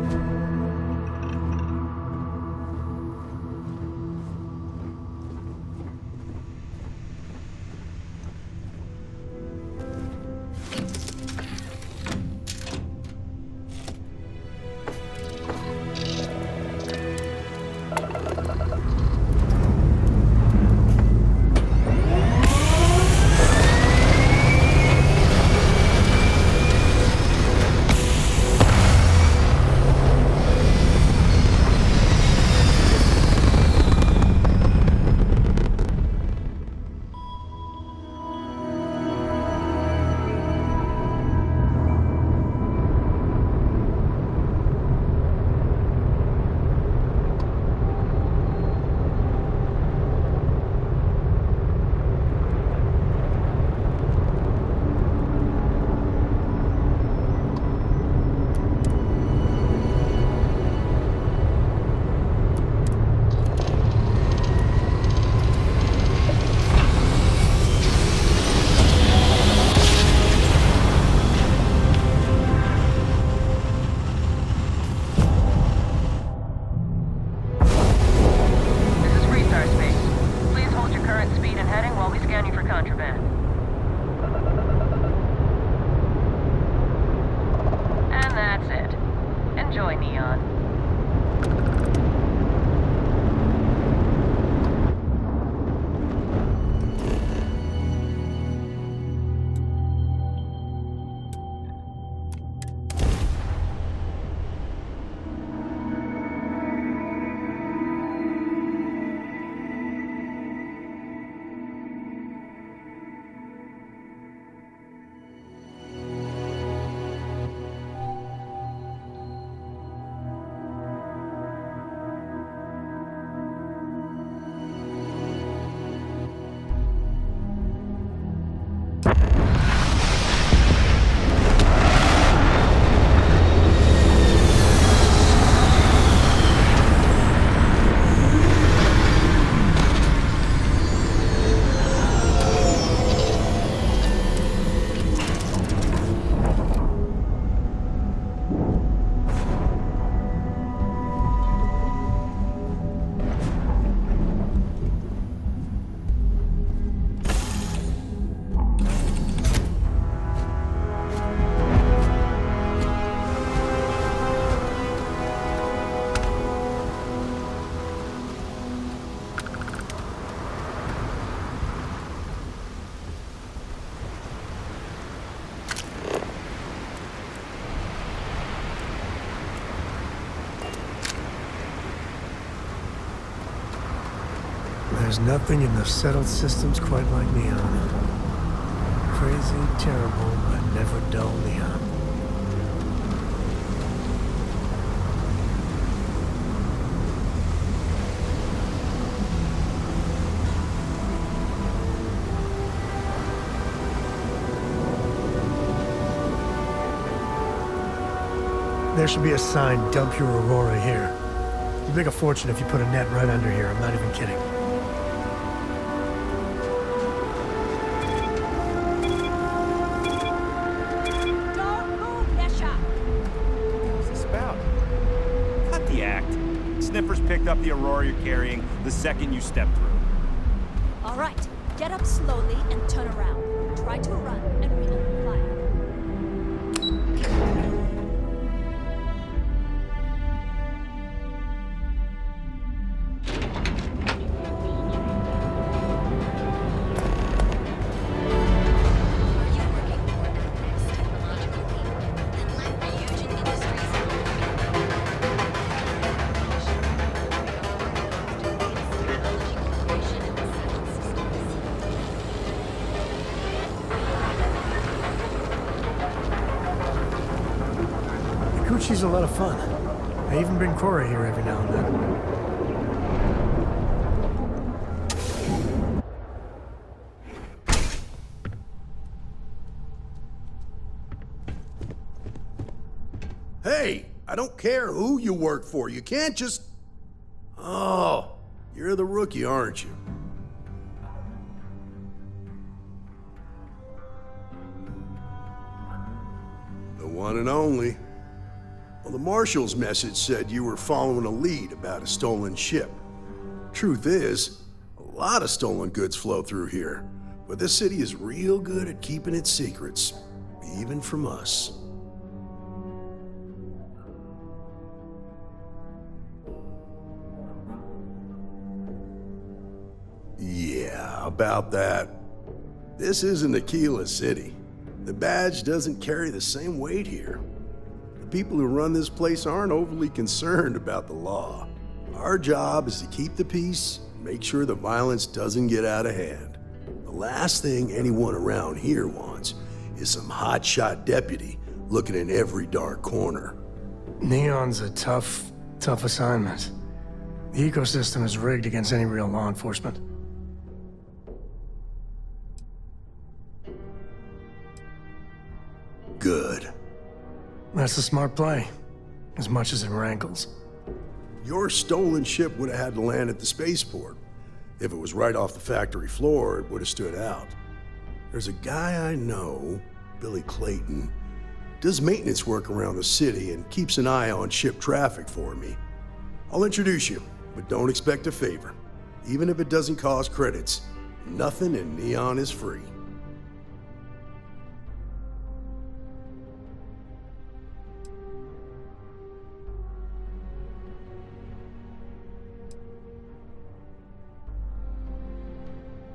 There's nothing in the settled systems quite like Neon. Crazy, terrible, but never dull Neon. There should be a sign, dump your Aurora here. You'd make a fortune if you put a net right under here, I'm not even kidding. Don't move, Nesha! What's this about? Cut the act. Sniffers picked up the Aurora you're carrying the second you stepped through. All right, get up slowly and turn around. Try to run and reopen fire. She's a lot of fun. I even bring Cora here every now and then. Hey, I don't care who you work for. You can't just... Oh, you're the rookie, aren't you? The one and only. Well, the Marshal's message said you were following a lead about a stolen ship. Truth is, a lot of stolen goods flow through here, but this city is real good at keeping its secrets, even from us. Yeah, about that. This isn't Aquila City. The badge doesn't carry the same weight here. The people who run this place aren't overly concerned about the law. Our job is to keep the peace and make sure the violence doesn't get out of hand. The last thing anyone around here wants is some hotshot deputy looking in every dark corner. Neon's a tough assignment. The ecosystem is rigged against any real law enforcement. Good. That's a smart play, as much as it rankles. Your stolen ship would have had to land at the spaceport. If it was right off the factory floor, it would have stood out. There's a guy I know, Billy Clayton, does maintenance work around the city and keeps an eye on ship traffic for me. I'll introduce you, but don't expect a favor. Even if it doesn't cost credits, nothing in Neon is free.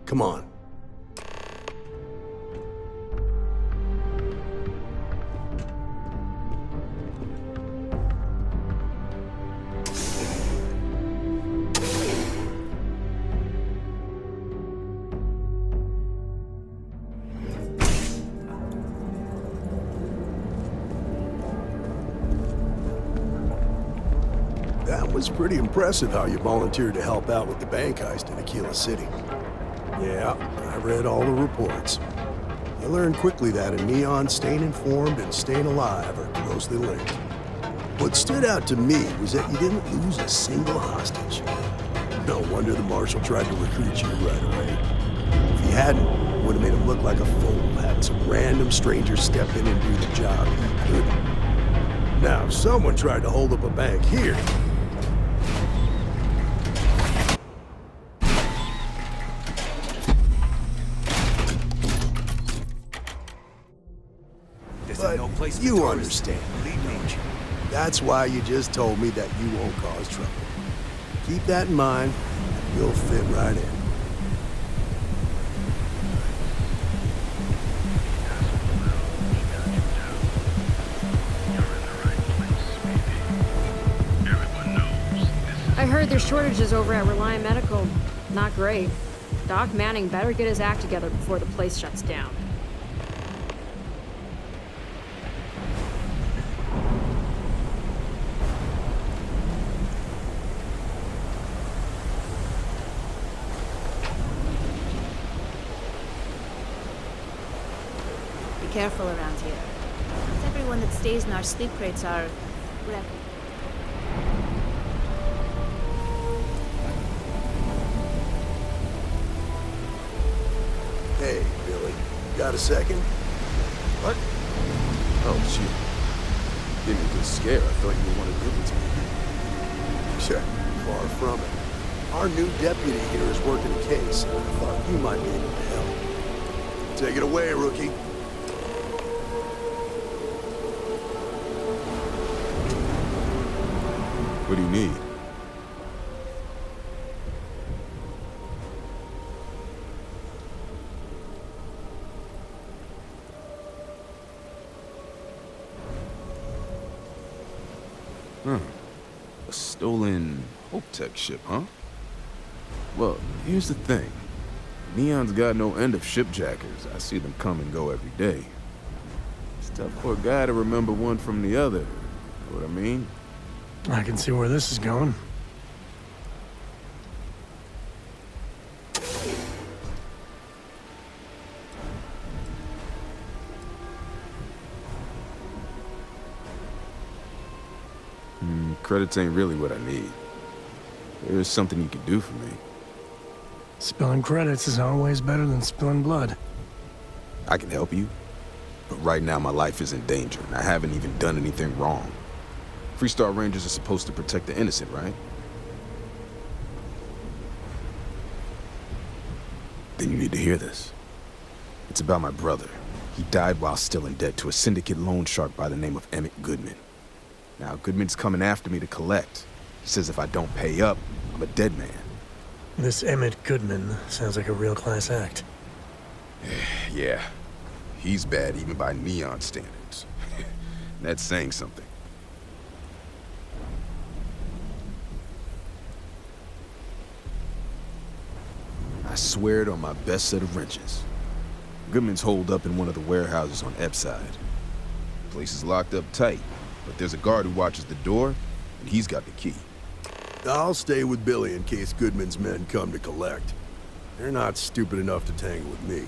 Come on. That was pretty impressive how you volunteered to help out with the bank heist in Aquila City. Yeah, I read all the reports. I learned quickly that in Neon, staying informed and staying alive are closely linked. What stood out to me was that you didn't lose a single hostage. No wonder the Marshal tried to recruit you right away. If he hadn't, it would have made him look like a fool, having some random stranger step in and do the job he couldn't. Now, if someone tried to hold up a bank here, you understand, don't you? That's why you just told me that you won't cause trouble. Keep that in mind, and you'll fit right in. I heard there's shortages over at Reliant Medical. Not great. Doc Manning better get his act together before the place shuts down. Be careful around here. Not everyone that stays in our sleep crates are... well... Hey, Billy. Got a second? What? Oh, shit. Gave me a good scare. I thought you were one of Goodman's men. Sure. Far from it. Our new deputy here is working a case, and I thought you might be able to help. Take it away, rookie. What do you need? A stolen Hope Tech ship, huh? Well, here's the thing. Neon's got no end of shipjackers. I see them come and go every day. It's tough for a guy to remember one from the other. Know what I mean? I can see where this is going. Credits ain't really what I need. There's something you can do for me. Spilling credits is always better than spilling blood. I can help you, but right now my life is in danger, and I haven't even done anything wrong. Freestar Rangers are supposed to protect the innocent, right? Then you need to hear this. It's about my brother. He died while still in debt to a syndicate loan shark by the name of Emmett Goodman. Now, Goodman's coming after me to collect. He says if I don't pay up, I'm a dead man. This Emmett Goodman sounds like a real class act. Yeah, he's bad even by Neon standards. That's saying something. I swear it on my best set of wrenches. Goodman's holed up in one of the warehouses on Epside. Place is locked up tight, but there's a guard who watches the door, and he's got the key. I'll stay with Billy in case Goodman's men come to collect. They're not stupid enough to tangle with me.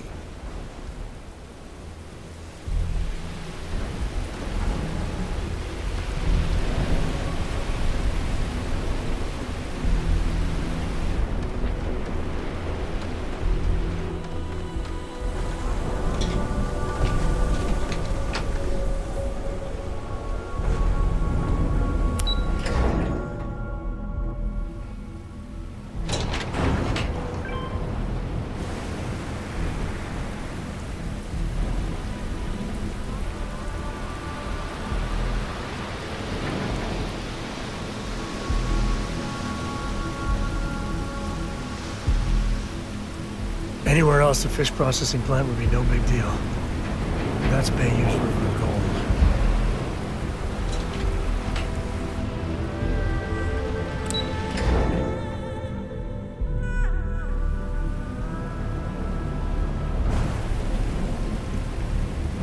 Anywhere else, a fish processing plant would be no big deal. That's Bayou's River of Gold.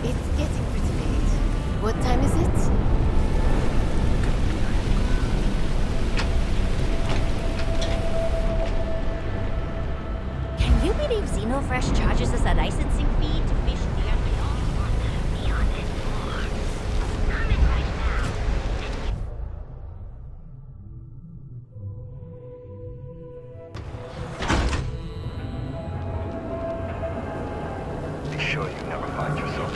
It's getting pretty late. What time is it? Can you believe Xenofresh charges us a licensing fee to fish near Neon and more? Come in right now. Be sure you never find yourself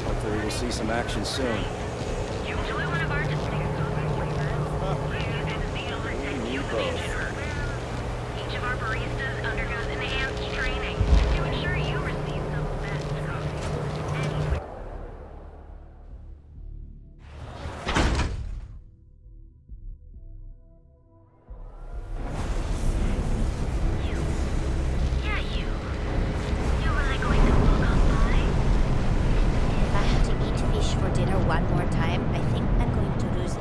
Hopefully we'll see some action soon. Each of our baristas undergoes enhanced training to ensure you receive the best coffee. Yeah, you. You really going to walk on by? If I have to eat fish for dinner one more time, I think I'm going to lose it.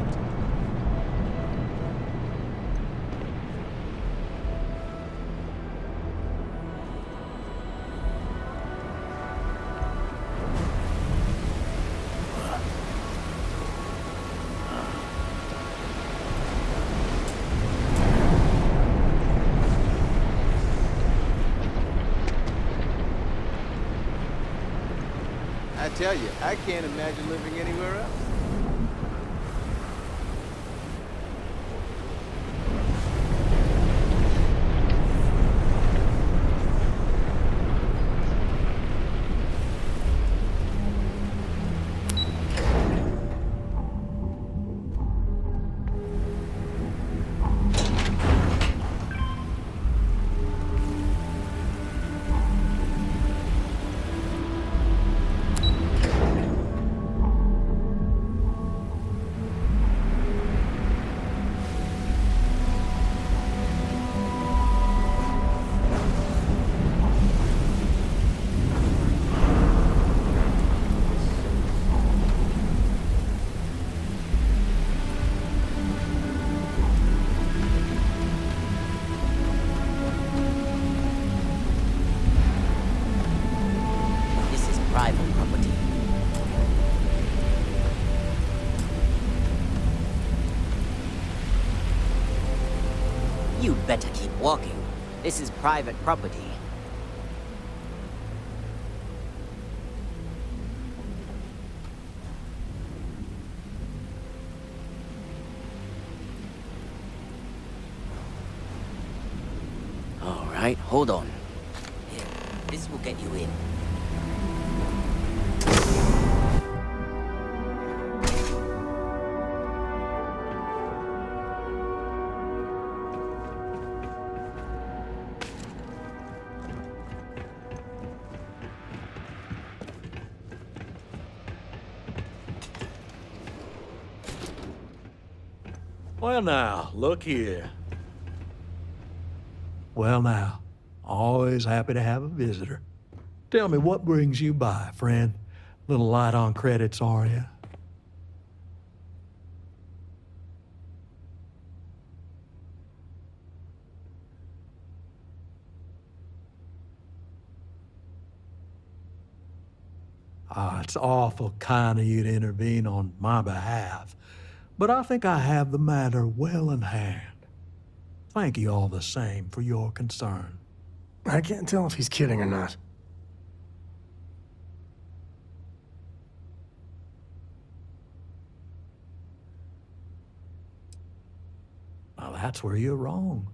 tell you, I can't imagine living anywhere else. Private property. You'd better keep walking. This is private property. All right, hold on. Here, this will get you in. Well now, look here. Well now, always happy to have a visitor. Tell me, what brings you by, friend? Little light on credits, are you? It's awful kind of you to intervene on my behalf, but I think I have the matter well in hand. Thank you all the same for your concern. I can't tell if he's kidding or not. Now that's where you're wrong.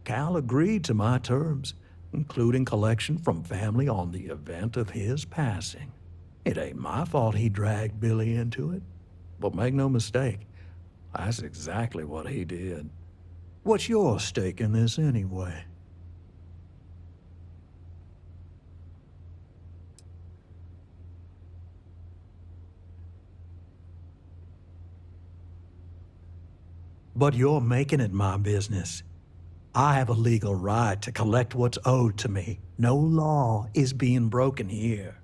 Cal agreed to my terms, including collection from family on the event of his passing. It ain't my fault he dragged Billy into it. But make no mistake, that's exactly what he did. What's your stake in this anyway? But you're making it my business. I have a legal right to collect what's owed to me. No law is being broken here.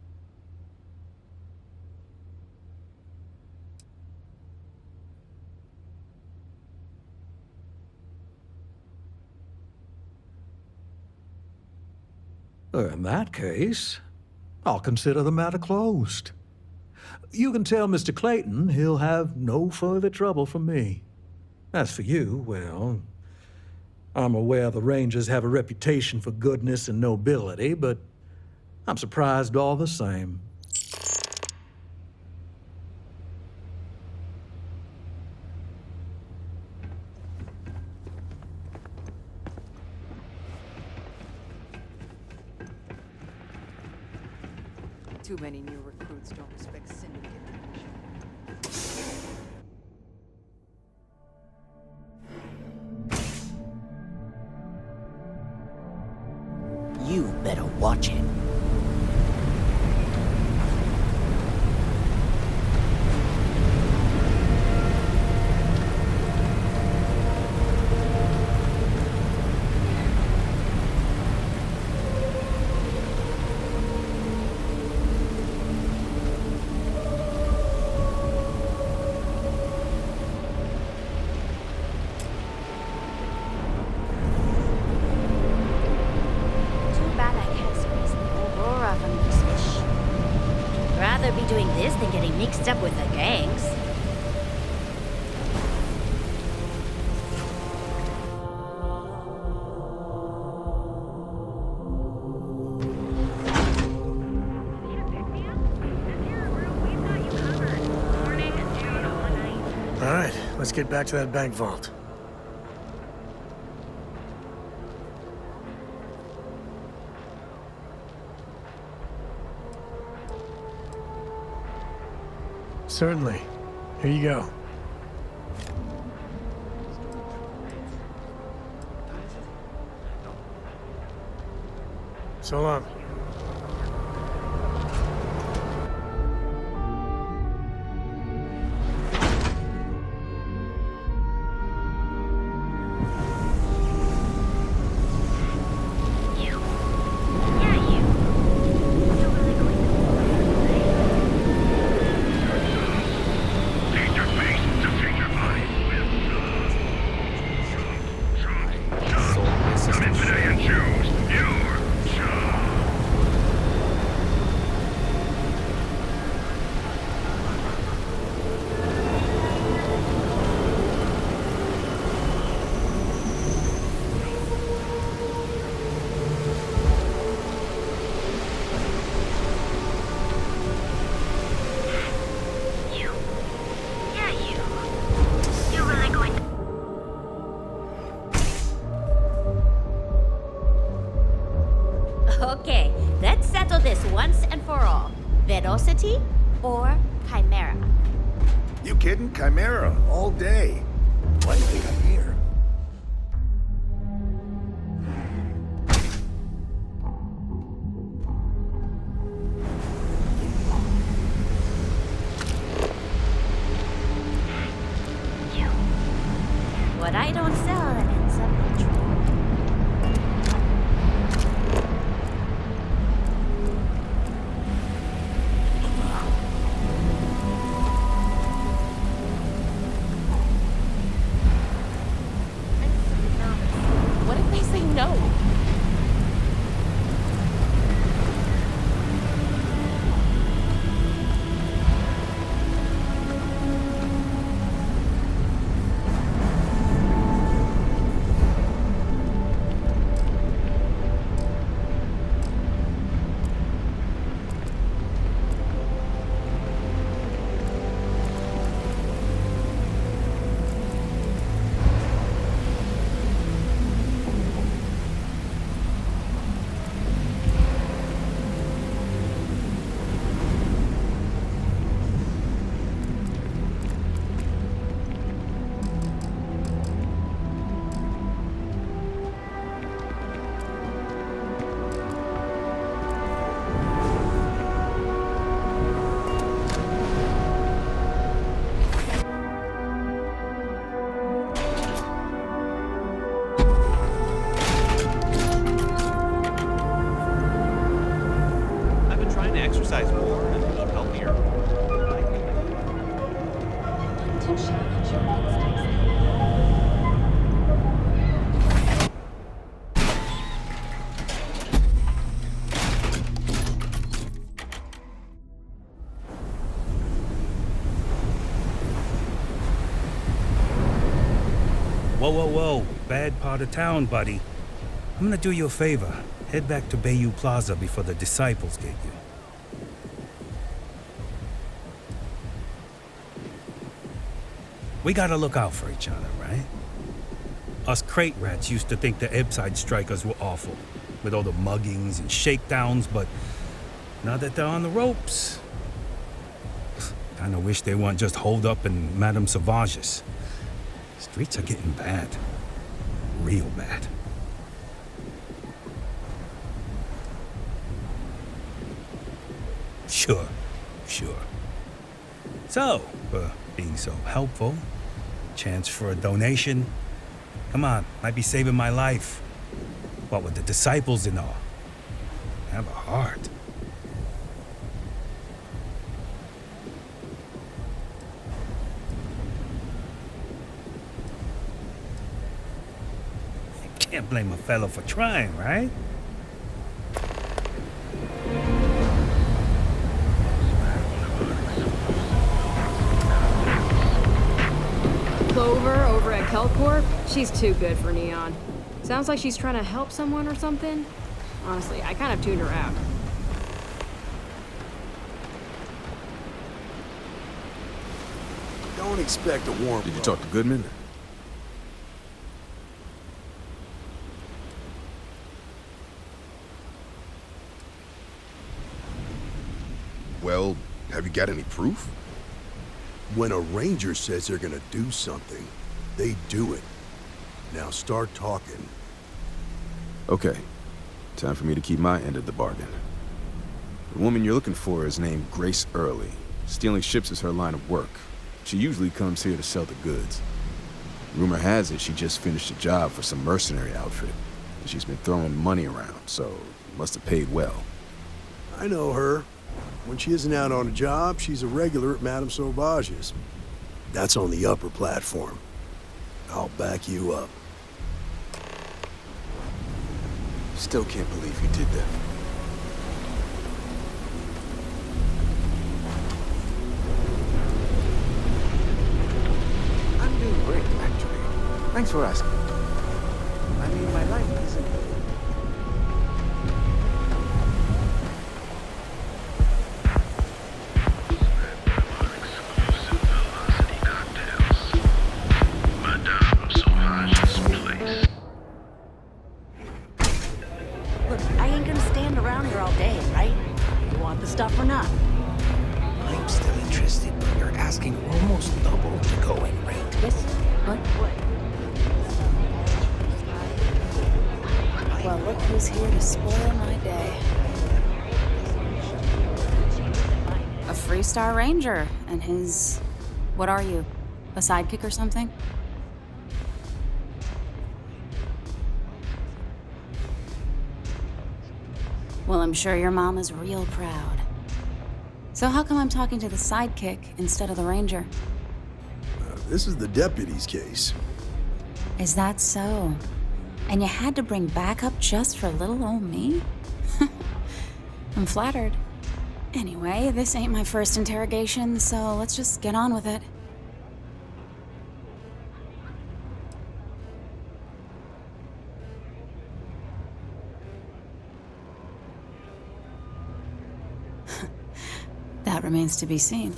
In that case, I'll consider the matter closed. You can tell Mr. Clayton he'll have no further trouble from me. As for you, well, I'm aware the Rangers have a reputation for goodness and nobility, but I'm surprised all the same. Too many new recruits don't respect syndicate leadership. You better watch it. Be doing this than getting mixed up with the gangs. Let's get back to that bank vault. Certainly. Here you go. So long. Okay, let's settle this once and for all. Velocity or Chimera? You kidding? Chimera, all day. Why do you think I'm here? What I don't sell ends up in trouble. What if they say no? I've been trying to exercise more and eat healthier. Whoa, whoa, whoa. Bad part of town, buddy. I'm gonna do you a favor. Head back to Bayou Plaza before the disciples get you. We gotta look out for each other, right? Us crate rats used to think the Ebbside strikers were awful, with all the muggings and shakedowns, but now that they're on the ropes, kinda wish they weren't just holed up in Madame Sauvage's. Streets are getting bad. Real bad. Sure. So, being so helpful, chance for a donation. Come on, might be saving my life. What with the disciples and all. Have a heart. Can't blame a fellow for trying, right? Clover over at Kelcorp? She's too good for Neon. Sounds like she's trying to help someone or something. Honestly, I kind of tuned her out. Don't expect a warm. Did you talk to Goodman? Well, have you got any proof? When a ranger says they're gonna do something, they do it. Now start talking. Okay. Time for me to keep my end of the bargain. The woman you're looking for is named Grace Early. Stealing ships is her line of work. She usually comes here to sell the goods. Rumor has it she just finished a job for some mercenary outfit. And she's been throwing money around, so must have paid well. I know her. When she isn't out on a job, she's a regular at Madame Sauvage's. That's on the upper platform. I'll back you up. Still can't believe you did that. I'm doing great, actually. Thanks for asking. I mean, my life isn't... Look, I ain't gonna stand around here all day, right? You want the stuff or not? I'm still interested, but you're asking almost double to go and rate. Yes? What? Well, look who's here to spoil my day. A Freestar Ranger and his... What are you? A sidekick or something? Well, I'm sure your mom is real proud. So how come I'm talking to the sidekick instead of the ranger? This is the deputy's case. Is that so? And you had to bring backup just for little old me? I'm flattered. Anyway, this ain't my first interrogation, so let's just get on with it. That remains to be seen.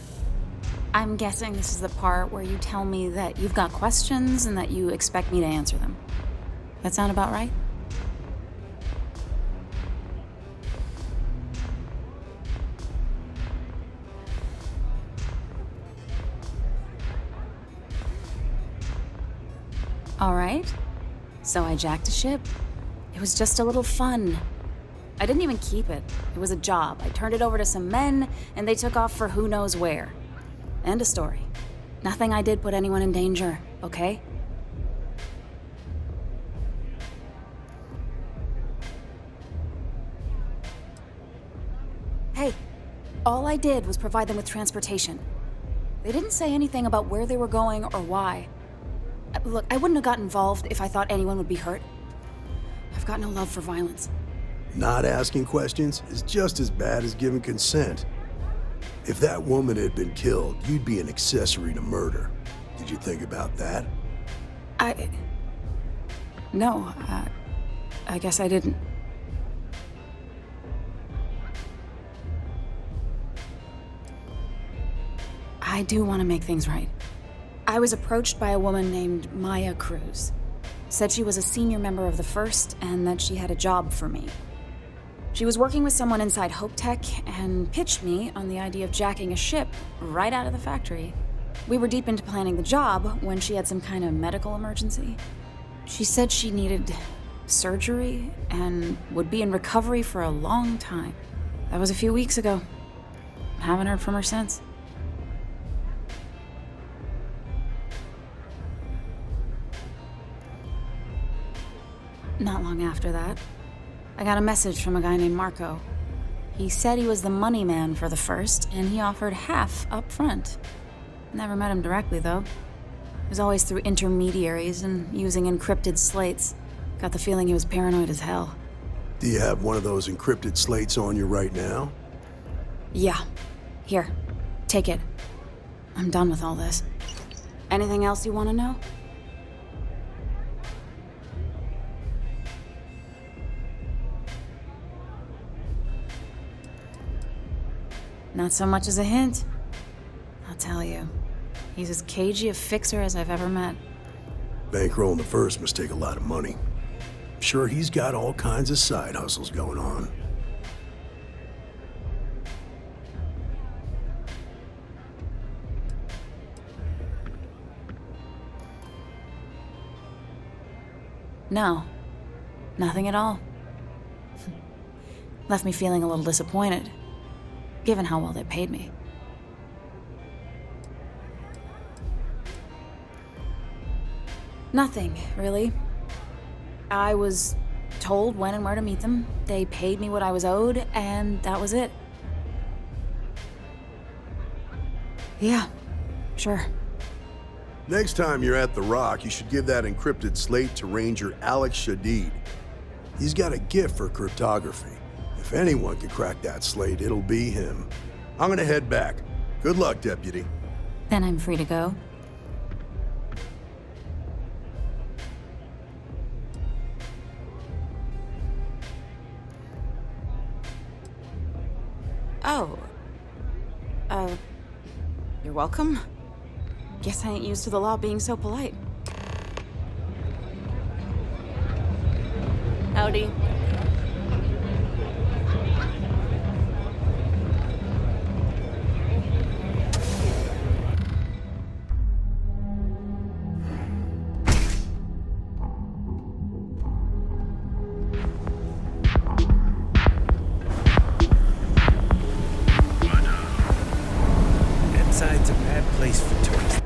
I'm guessing this is the part where you tell me that you've got questions and that you expect me to answer them. That sound about right? All right. So I jacked a ship. It was just a little fun. I didn't even keep it. It was a job. I turned it over to some men, and they took off for who knows where. End of story. Nothing I did put anyone in danger, okay? Hey, all I did was provide them with transportation. They didn't say anything about where they were going or why. Look, I wouldn't have got involved if I thought anyone would be hurt. I've got no love for violence. Not asking questions is just as bad as giving consent. If that woman had been killed, you'd be an accessory to murder. Did you think about that? No, I guess I didn't. I do want to make things right. I was approached by a woman named Maya Cruz. Said she was a senior member of the First and that she had a job for me. She was working with someone inside Hope Tech and pitched me on the idea of jacking a ship right out of the factory. We were deep into planning the job when she had some kind of medical emergency. She said she needed surgery and would be in recovery for a long time. That was a few weeks ago. Haven't heard from her since. Not long after that, I got a message from a guy named Marco. He said he was the money man for the First, and he offered half up front. Never met him directly, though. It was always through intermediaries and using encrypted slates. Got the feeling he was paranoid as hell. Do you have one of those encrypted slates on you right now? Yeah. Here. Take it. I'm done with all this. Anything else you want to know? Not so much as a hint. I'll tell you. He's as cagey a fixer as I've ever met. Bankrolling the first must take a lot of money. Sure, he's got all kinds of side hustles going on. No, nothing at all. Left me feeling a little disappointed, given how well they paid me. Nothing, really. I was told when and where to meet them. They paid me what I was owed, and that was it. Yeah, sure. Next time you're at the Rock, you should give that encrypted slate to Ranger Alex Shadid. He's got a gift for cryptography. If anyone can crack that slate, it'll be him. I'm gonna head back. Good luck, Deputy. Then I'm free to go. Oh. You're welcome. Guess I ain't used to the law being so polite. Howdy. Inside's a bad place for tourists.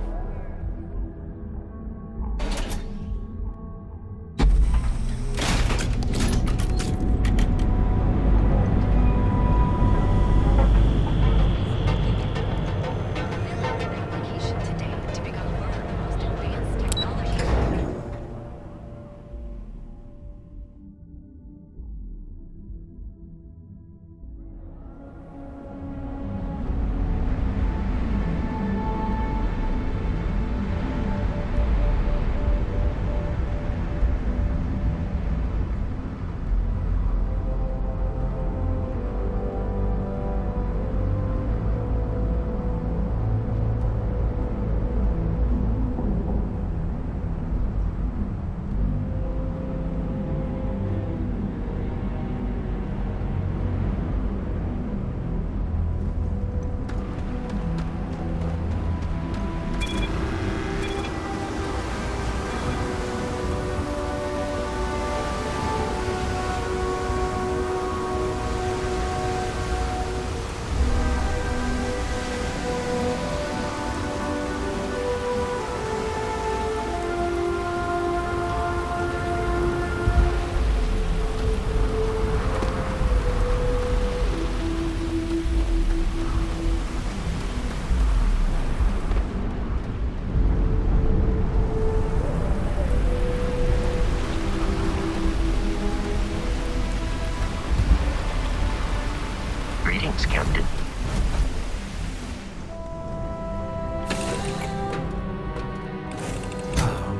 Greetings, Captain.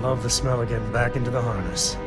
Love the smell of getting back into the harness.